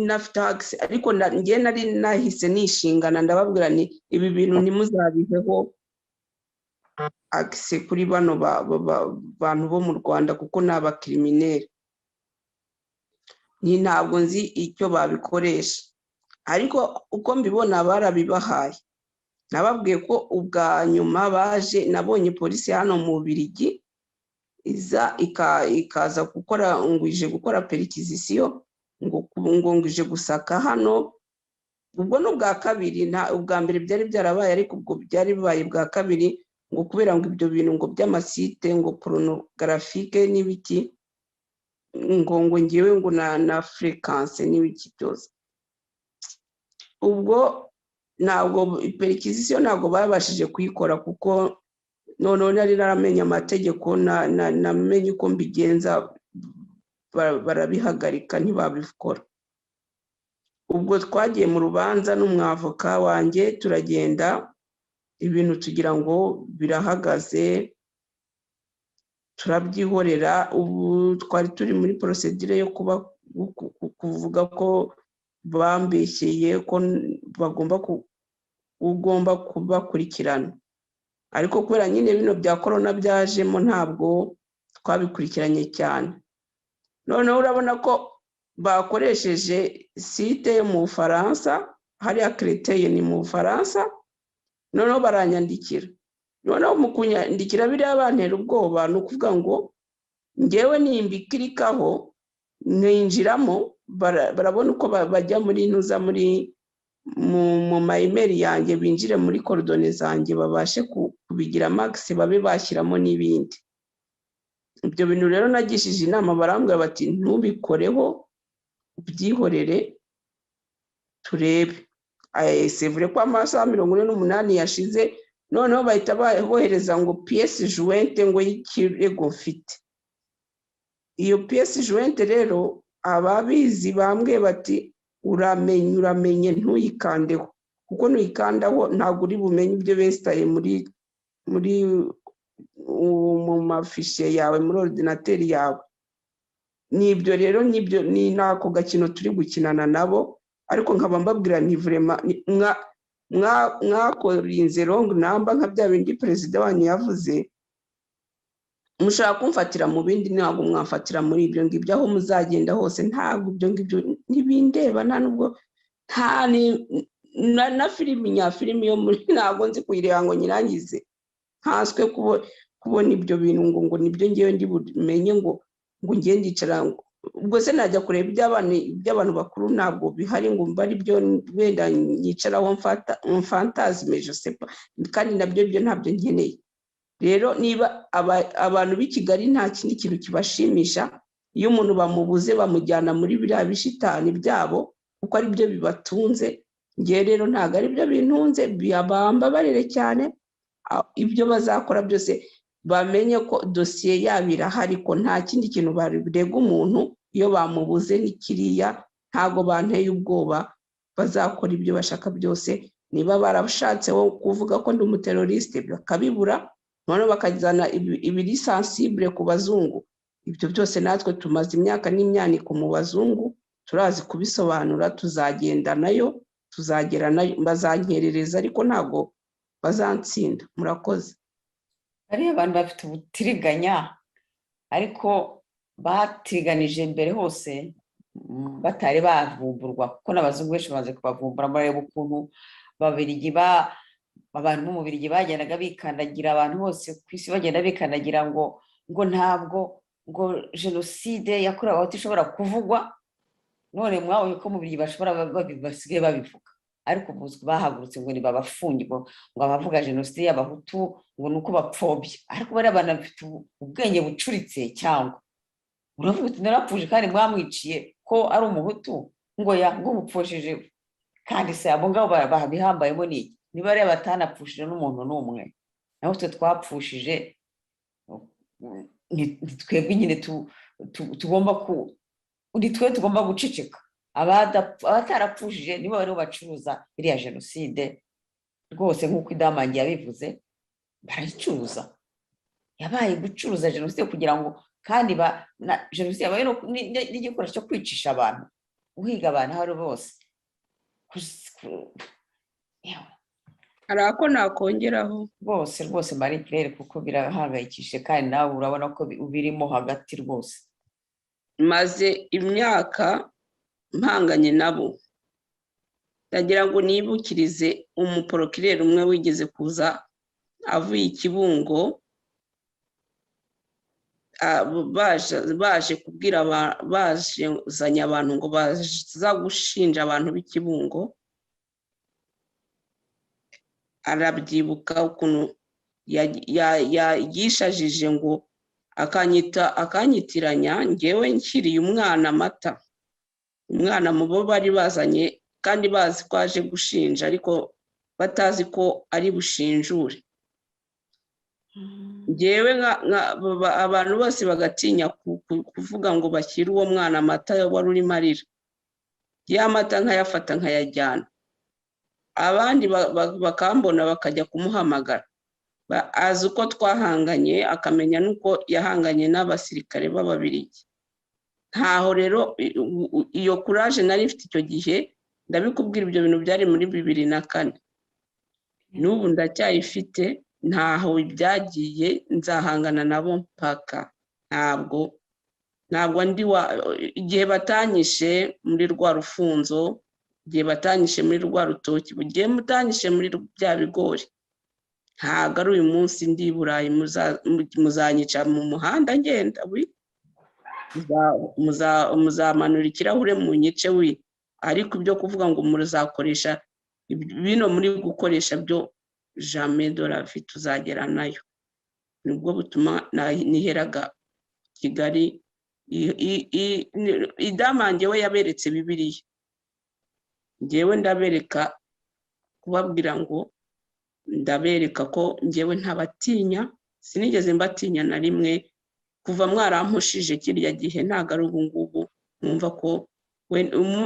nafite access ariko ngiye nari nahise nishingana ndababwira ni ibi bintu ntimuzabiheho access kuri bano bantu bo mu Rwanda kuko n'abakriminere ni ntabwo nzi icyo babikoresha ariko uko mbibona barabibahaye nababwiye ko ubwa nyuma baje nabonye polisi hano mu Bubiligi iza ikaza gukora ngwije gukora perquisition ngo ngwije gusaka hano ubwo no bwa kabiri ubwa mbere byari byarabaye ariko ubwo byari bibaye bwa kabiri ngo kubera ngo ibyo bintu ngo by'amasite ngo pornographique n'ibiki ngo ngiwe ngo na frequency n'ibiki byose ubwo ntabwo perquisition ntabwo babashije kuyikora kuko none nari naramenya amategeko namenye uko mbigenza barabihagarika ntibabikora ubwo twagiye mu rubanza n'umwavoka wanjye turagenda ibintu tugira ngo birahagaze turabyihorera ubu twari turi muri procedure yo kuvuga ko bambeshyeye ko ugomba kubakurikirana ariko kubera nyine bino bya corona byajemo ntabwo twabikurikiranye cyane noneho urabona ko bakoresheje site yo mu Bufaransa hariya Créteil ni mu Bufaransa noneho baranyandikira noneho mu kunyandikira biriya bantera ubwoba ni ukuvuga ngo ngewe nimbikirikaho ninjiramo barabona uko bajya muri ntuza muri mu mayimeri yanjye binjire muri korodone zanjye babashe kubigira max babe bashyiramo n'ibindi. Ibyo bintu rero nagishije inama barambwira bati ntubikoreho ubyihorere turebe. C'est vrai ko amasaha 48 yashize noneho bahita bohereza ngo pièce jointe ngo y'ikirego mfite. Iyo pièce jointe rero ababizi bambwiye bati uramenye ntuyikandeho kuko nuyikandaho ntabwo uri bumenye ibyo bestaye muri mu mafishe yawe muri ordinateur yawe. Nibyo rero nibyo ni nako gakino turi gukinana nabo, ariko nkaba mbabwira ni vraiment mwakorinze wrong number nka bya bindi president wanyu yavuze, mushaka kumfatira mu bindi ntabwo mwamfatira muri ibyo ngibyo, aho muzagenda hose ntabwo ibyo ngibyo nibindeba, nta nubwo nta na filimi nyafilimi yo muri ntabwo nzi kuyireba ngo nyirangize, nkanswe kubona ibyo bintu ngo nibyo ngewe ndi bumenye ngo ngiye ndicara ubwo se najya kureba iby'abantu bakuru ntabwo bihari ngo mba ari byo wenda nyicaraho mfantasme je sais pas, kandi nabyo byo ntabyo nkeneye. Rero niba abantu b'i Kigali nta kindi kintu kibashimisha, iyo umuntu bamubuze bamujyana muri biriya bishitani byabo kuko ari byo bibatunze, ngewe rero ntabwo ari byo bintunze, biyabamba barere cyane. Ibyo bazakora byose bamenye ko dosiye yabo irahari, ko nta kindi kintu barega umuntu iyo bamubuze n'ikiriya, ntabwo banteye ubwoba, bazakora ibyo bashaka byose. Niba barashatseho kuvuga ko ndi umuteroriste bakabibura, noneho bakajyana ibiri sensible ku bazungu, ibyo byose natwe tumaze imyaka n'imyaniko mu bazungu, turazi kubisobanura, tuzagenda nayo tuzagera nayo, bazankerereza ariko ntabwo bazantsinda. Murakoze. Hariya abantu bafite ubutiriganya ariko batiriganije mbere hose batari bavumburwa, kuko n'abazungu benshi bamaze kubavumbura. Murareba ukuntu abantu bo mu Bubiligi bagendaga bikandagira, abantu bose ku isi bagenda bikandagira ngo ntabwo ngo jenoside yakorewe abahutu ishobora kuvugwa. None mwabonye ko mu Bubiligi basigaye babivuga, ariko bahagurutse ngo nibabafunge, ngo abavuga jenoside y'abahutu ngo nuko bapfobye. Ariko bari abantu bafite ubwenge bucuritse, cyangwa uravuga uti narapfuje kandi mwamwiciye ko ari umuhutu, ngo mupfushije kandi se abo ngabo babihambayemo n'iki? Niba rero batanapfushije n'umuntu n'umwe, naho twe twapfushije, twebwe nyine tugomba guceceka. Abatarapfushije nibo bariho bacuruza iriya jenoside rwose, nk'uko Idamange yabivuze, barayicuruza. Yabaye gucuruza jenoside kugira ngo kandi jenoside yabaye n'igikoresho cyo kwicisha abantu, uhiga abantu aho ari bose. Hari ako nakongeraho rwose Marie Claire, kuko birahangayikishije kandi nawe urabona ko ubirimo hagati rwose. Maze imyaka mpanganye nabo, ndagira ngo nibukirize umuporokireri umwe wigeze kuza avuye i Kibungo, baje kubwira bazanye abantu ngo baza gushinja abantu b'i Kibungo. Arabyibuka ukuntu yishajije ngo akanyitiranya ngewe nkiriye umwana amata, umwana mu bo bari bazanye kandi bazi ko aje gushinja, ariko batazi ko ari bushinjure. Ngewe abantu bose bagatinya kuvuga ngo bashyire uwo mwana amata wari urimo arira, ya mata nkayafata nkayajyana, abandi bakambona bakajya kumuhamagara, azi uko twahanganye, akamenya nuko yahanganye n'abasirikare b'Ababiligi. Ntaho rero iyo courage nari mfite icyo gihe, ndabikubwira ibyo bintu byari muri 2004, n'ubu ndacyayifite, ntaho byagiye, nzahangana nabo mpaka. Ntabwo ndi igihe batanyishe muri rwa rufunzo, igihe batanyishe muri rwa rutoki, bugiye mutanyishe muri bya bigori, ntabwo ari uyu munsi ndi Burayi muzanyica mu muhanda ngenda. muzamanura ikirahure mu nyice ariko ibyo kuvuga ngo muzakoresha bino muri gukoresha byo jamais de la vie tuzagera nayo. Nibwo butuma niheraga Kigali. Idamange we yaberetse Bibiliya, njyewe ndabereka kubabwira ngo ndabereka ko njyewe ntabatinya, sinigeze mbatinya na rimwe kuva mwarampushije kirya gihe, ntago ari ubu ngubu numva ko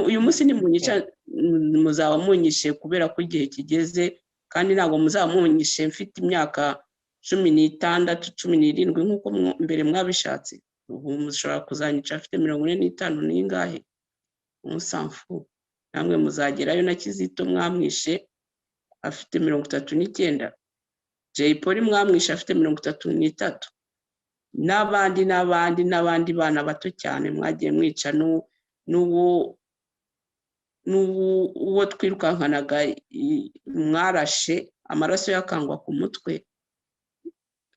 uyu munsi ni munyica muzaba munyishe kubera ko igihe kigeze, kandi ntago muzaba munyishe mfite imyaka 16 17 nk'uko mbere mwabishatse. Ubu mushobora kuzanyica afite 45 n'ingahe umusamfu, namwe muzagerayo na Kizito mwamwishe afite 39, Jay Polly mwamwishe afite 33, n'abandi bana bato cyane mwagiye mwica, n'uwo twirukankanaga mwarashe amaraso yakangwa ku mutwe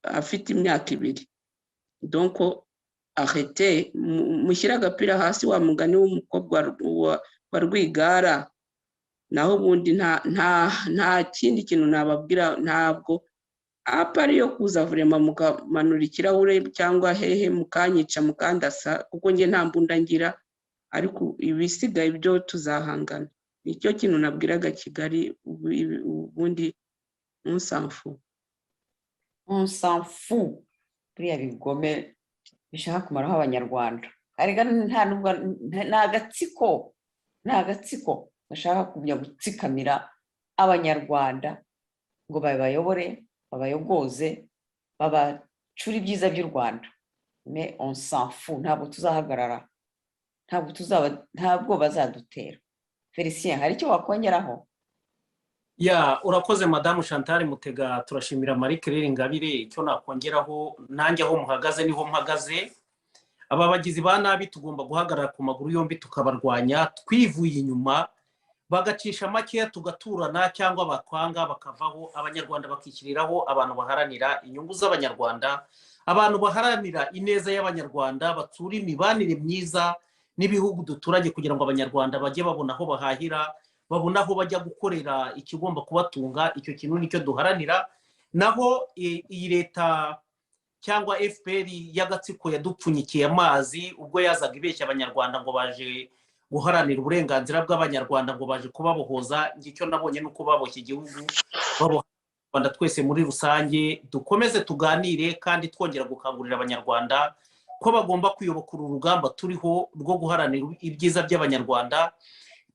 afite imyaka 2. Donc arrêtez, mushyira agapira hasi wa mugani w'umukobwa wa Rwigara. Naho ubundi nta kindi kintu nababwira, ntabwo apari yo kuza vrema mukamanura ikirahure cyangwa hehe mukanyica mukandasa, kuko nge nta mbunda ngira, ariko ibisigaye byo tuzahangana. Nicyo kintu nabwiraga Kigali, ubundi on s'en fout buriya bigome bishaka kumaraho abanyarwanda. Arega n'agatsiko bashaka kujya gutsikamira abanyarwanda ngo babayobore, babayogoze, babacura ibyiza by'u Rwanda. Mais on s'en fout, ntabwo tuzahagarara, ntabwo bazadutera. Felicien, hari icyo wakongeraho? Urakoze Madamu Chantal Mutega, turashimira Marie Claire Ingabire. Icyo nakongeraho, nanjye aho muhagaze niho mpagaze. Aba bagizi ba nabi tugomba guhagarara ku maguru yombi tukabarwanya, twivuye inyuma, bagacisha makeya tugaturana, cyangwa bakwanga bakavaho, abanyarwanda bakishyiriraho abantu baharanira inyungu z'abanyarwanda, abantu baharanira ineza y'abanyarwanda, batsura imibanire myiza n'ibihugu duturanye, kugira ngo abanyarwanda bajye babona aho bahahira, babona aho bajya gukorera ikigomba kubatunga. Icyo kintu nicyo duharanira. Naho iyi leta cyangwa FPR y'agatsiko yadupfunyikiye amazi ubwo yazaga ibeshya abanyarwanda ngo baje guharanira uburenganzira bw'abanyarwanda, ngo baje kubabohoza. Ngicyo nabonye nuko baboshye igihugu, babohanda twese muri rusange. Dukomeze tuganire kandi twongera gukangurira abanyarwanda ko bagomba kuyobokura urugamba turiho rwo guharanira ibyiza by'abanyarwanda.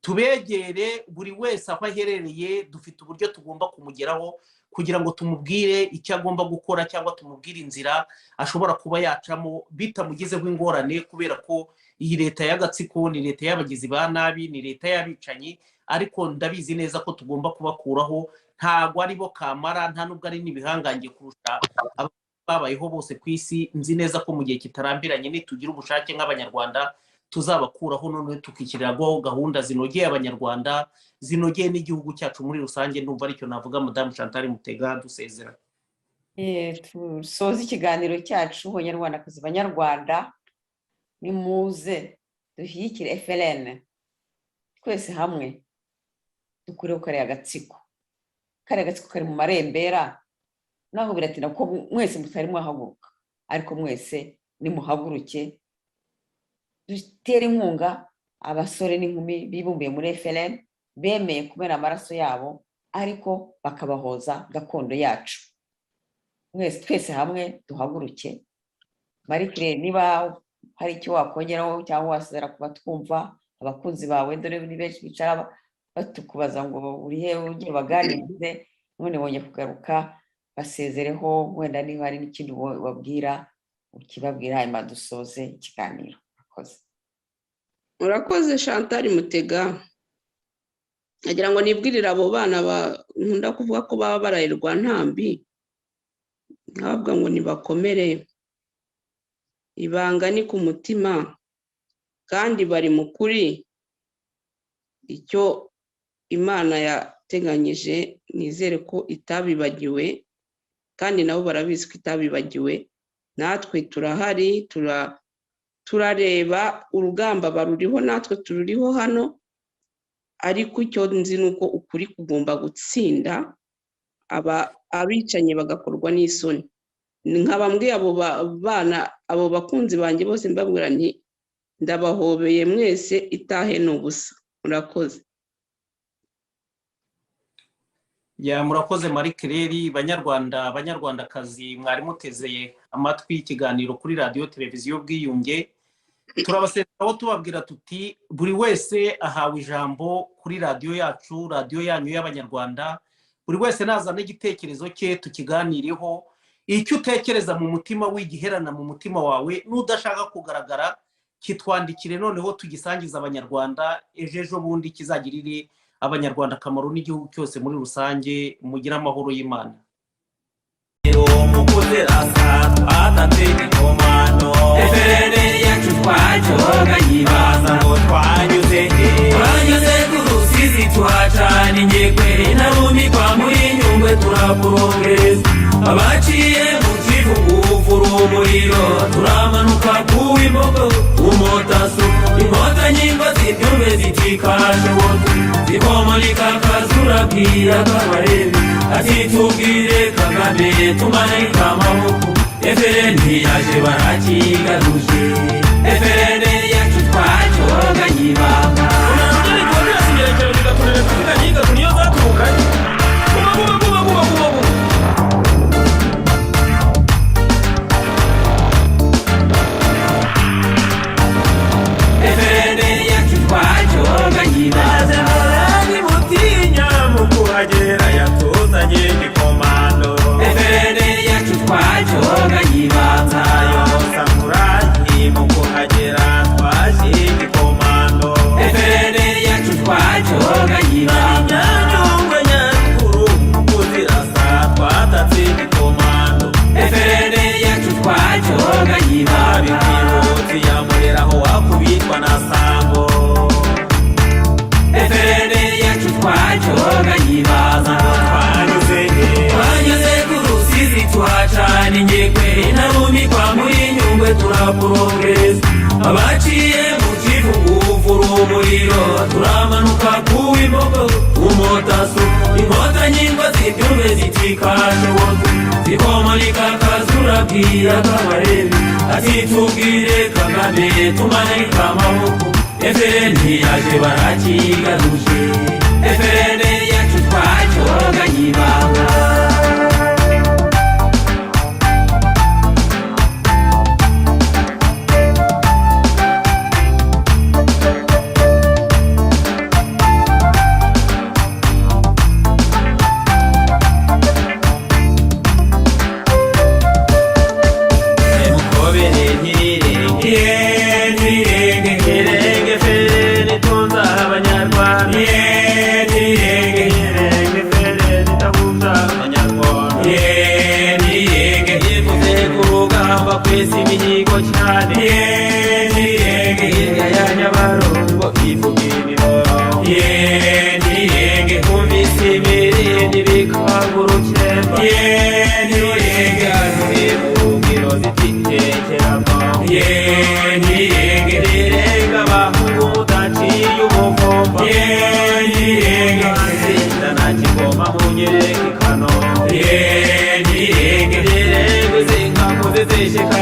Tubegere buri wese aho aherereye, dufite uburyo tugomba kumugeraho kugira ngo tumubwire icyo agomba gukora, cyangwa tumubwire inzira ashobora kuba yacamo bitamugizeho ingorane, kubera ko iyi leta y'agatsiko ni leta y'abagizi ba nabi, ni leta y'abicanyi. Ariko ndabizi neza ko tugomba kubakuraho, ntago ari bo kamara, nta nubwo ari n'ibihangange kurusha ababayeho bose ku isi. Nzi neza ko mu gihe kitarambiranye nitugira ubushake nk'abanyarwanda tuzabakuraho, none tukishyiriraho gahunda zinogeye abanyarwanda, zinogeye n'igihugu cyacu muri rusange. Ndumva aricyo navuga Madamu Chantal Mutega dusezera. Tusoza ikiganiro cyacu. Banyarwandakazi, banyarwanda, nimuze dushyigikire FLN twese hamwe, dukureho kariya agatsiko kari mu marembera. Naho biratina ko mwese mutari mwahaguruka, ariko mwese nimuhaguruke, dutere inkunga abasore n'inkumi bibumbiye muri FLN, bemeye kumena amaraso yabo ariko bakabahoza gakondo yacu. Mwese twese hamwe duhaguruke. Marie Claire, niba hari icyo wakongeraho cyangwa wasezera kuba twumva abakunzi bawe, dore ni benshi bicara batukubaza ngo uri he, ugiye baganirize, none wonye kugaruka, basezereho. Wenda niba hari n'ikindi wabwira ukibabwira, hanyuma dusoze ikiganiro. Urakoze Chantal Mutega. Nagira ngo nibwirire abo bana nkunda kuvuga ko baba barayirwa ntambi, ntabwo ngo nibakomere, ibanga ni ku mutima kandi bari mu kuri. Icyo Imana yateganyije nizere ko itabibagiwe, kandi nabo barabizi ko itabibagiwe. Natwe turahari, turareba urugamba baruriho natwe tururiho hano, ariko icyo nzi ni uko ukuri kugomba gutsinda, abicanyi bagakorwa n'isoni. Nkaba mbwiye abo bana, abo bakunzi banjye bose mbabwira nti ndabahobeye mwese, itahe ni ubusa. Murakoze. Murakoze Marie Claire. Banyarwandakazi mwari mutezeye amatwi ikiganiro kuri radiyo televiziyo Ubwiyunge. Turabasezeraho tubabwira tuti buri wese ahawe ijambo kuri radiyo yacu, radiyo yanyu y'Abanyarwanda. Buri wese nazana igitekerezo cye tukiganireho. Icyo utekereza mu mutima w'igiherana mu mutima wawe, n'udashaka kugaragara kitwandikire, noneho tugisangiza Abanyarwanda. Ejo bundi kizagirire Abanyarwanda akamaro n'igihugu cyose muri rusange. Mugira amahoro y'Imana. Efere yacu twacoga yibaza ngo twanyuze ku Rusizi tuhacana ingekwe, intarumikwa muri Nyungwe turakurongeza. Abaciye mu Kivuguvu umuriro, turamanuka ku Imbogo umotaso. Inkotanyi ngo zibyumve zitikaje wote, zihomolika akazura bwira Kabarebe ati tubwire Kagame tumanike amaboko. Efere ntiyaje barakigaruje, efere yacu twacoga yibanga. Unanjye ko byasigaye cyane bigakorera kwiga nyiga kuniyo zatukanye. Efere yacu twacoga yibanga. Ni mutinya mu kuhagera yatuzanye gikomando. Efere yacu twacoga yibanza yo samurayi mu kuhagera twaje gikomando. Efere yacu twacoga yibanza Nyungwe Nyaruguru kuzirasa twatatse gikomando. Efere yacu twacoga yibanza Bikiruti yamureraho wakubitwa na Sambo. Efere yacu twacoga yibanza twanyuze ku Rusizi tuhacana ingekwe, intarumikwa muri Nyungwe turakurongeza. Abaciye mu Kivuguvu umuriro, turamanuka ku Imbogo umotaso. Inkotanyi ngo zibyumve zitikaje wote, zihomolika akazura bwira Kabarebe ati tubwire Kagame tumanike amaboko. Efere ntiyaje barakigaruje, efere yacu twacoga yibanga. Shika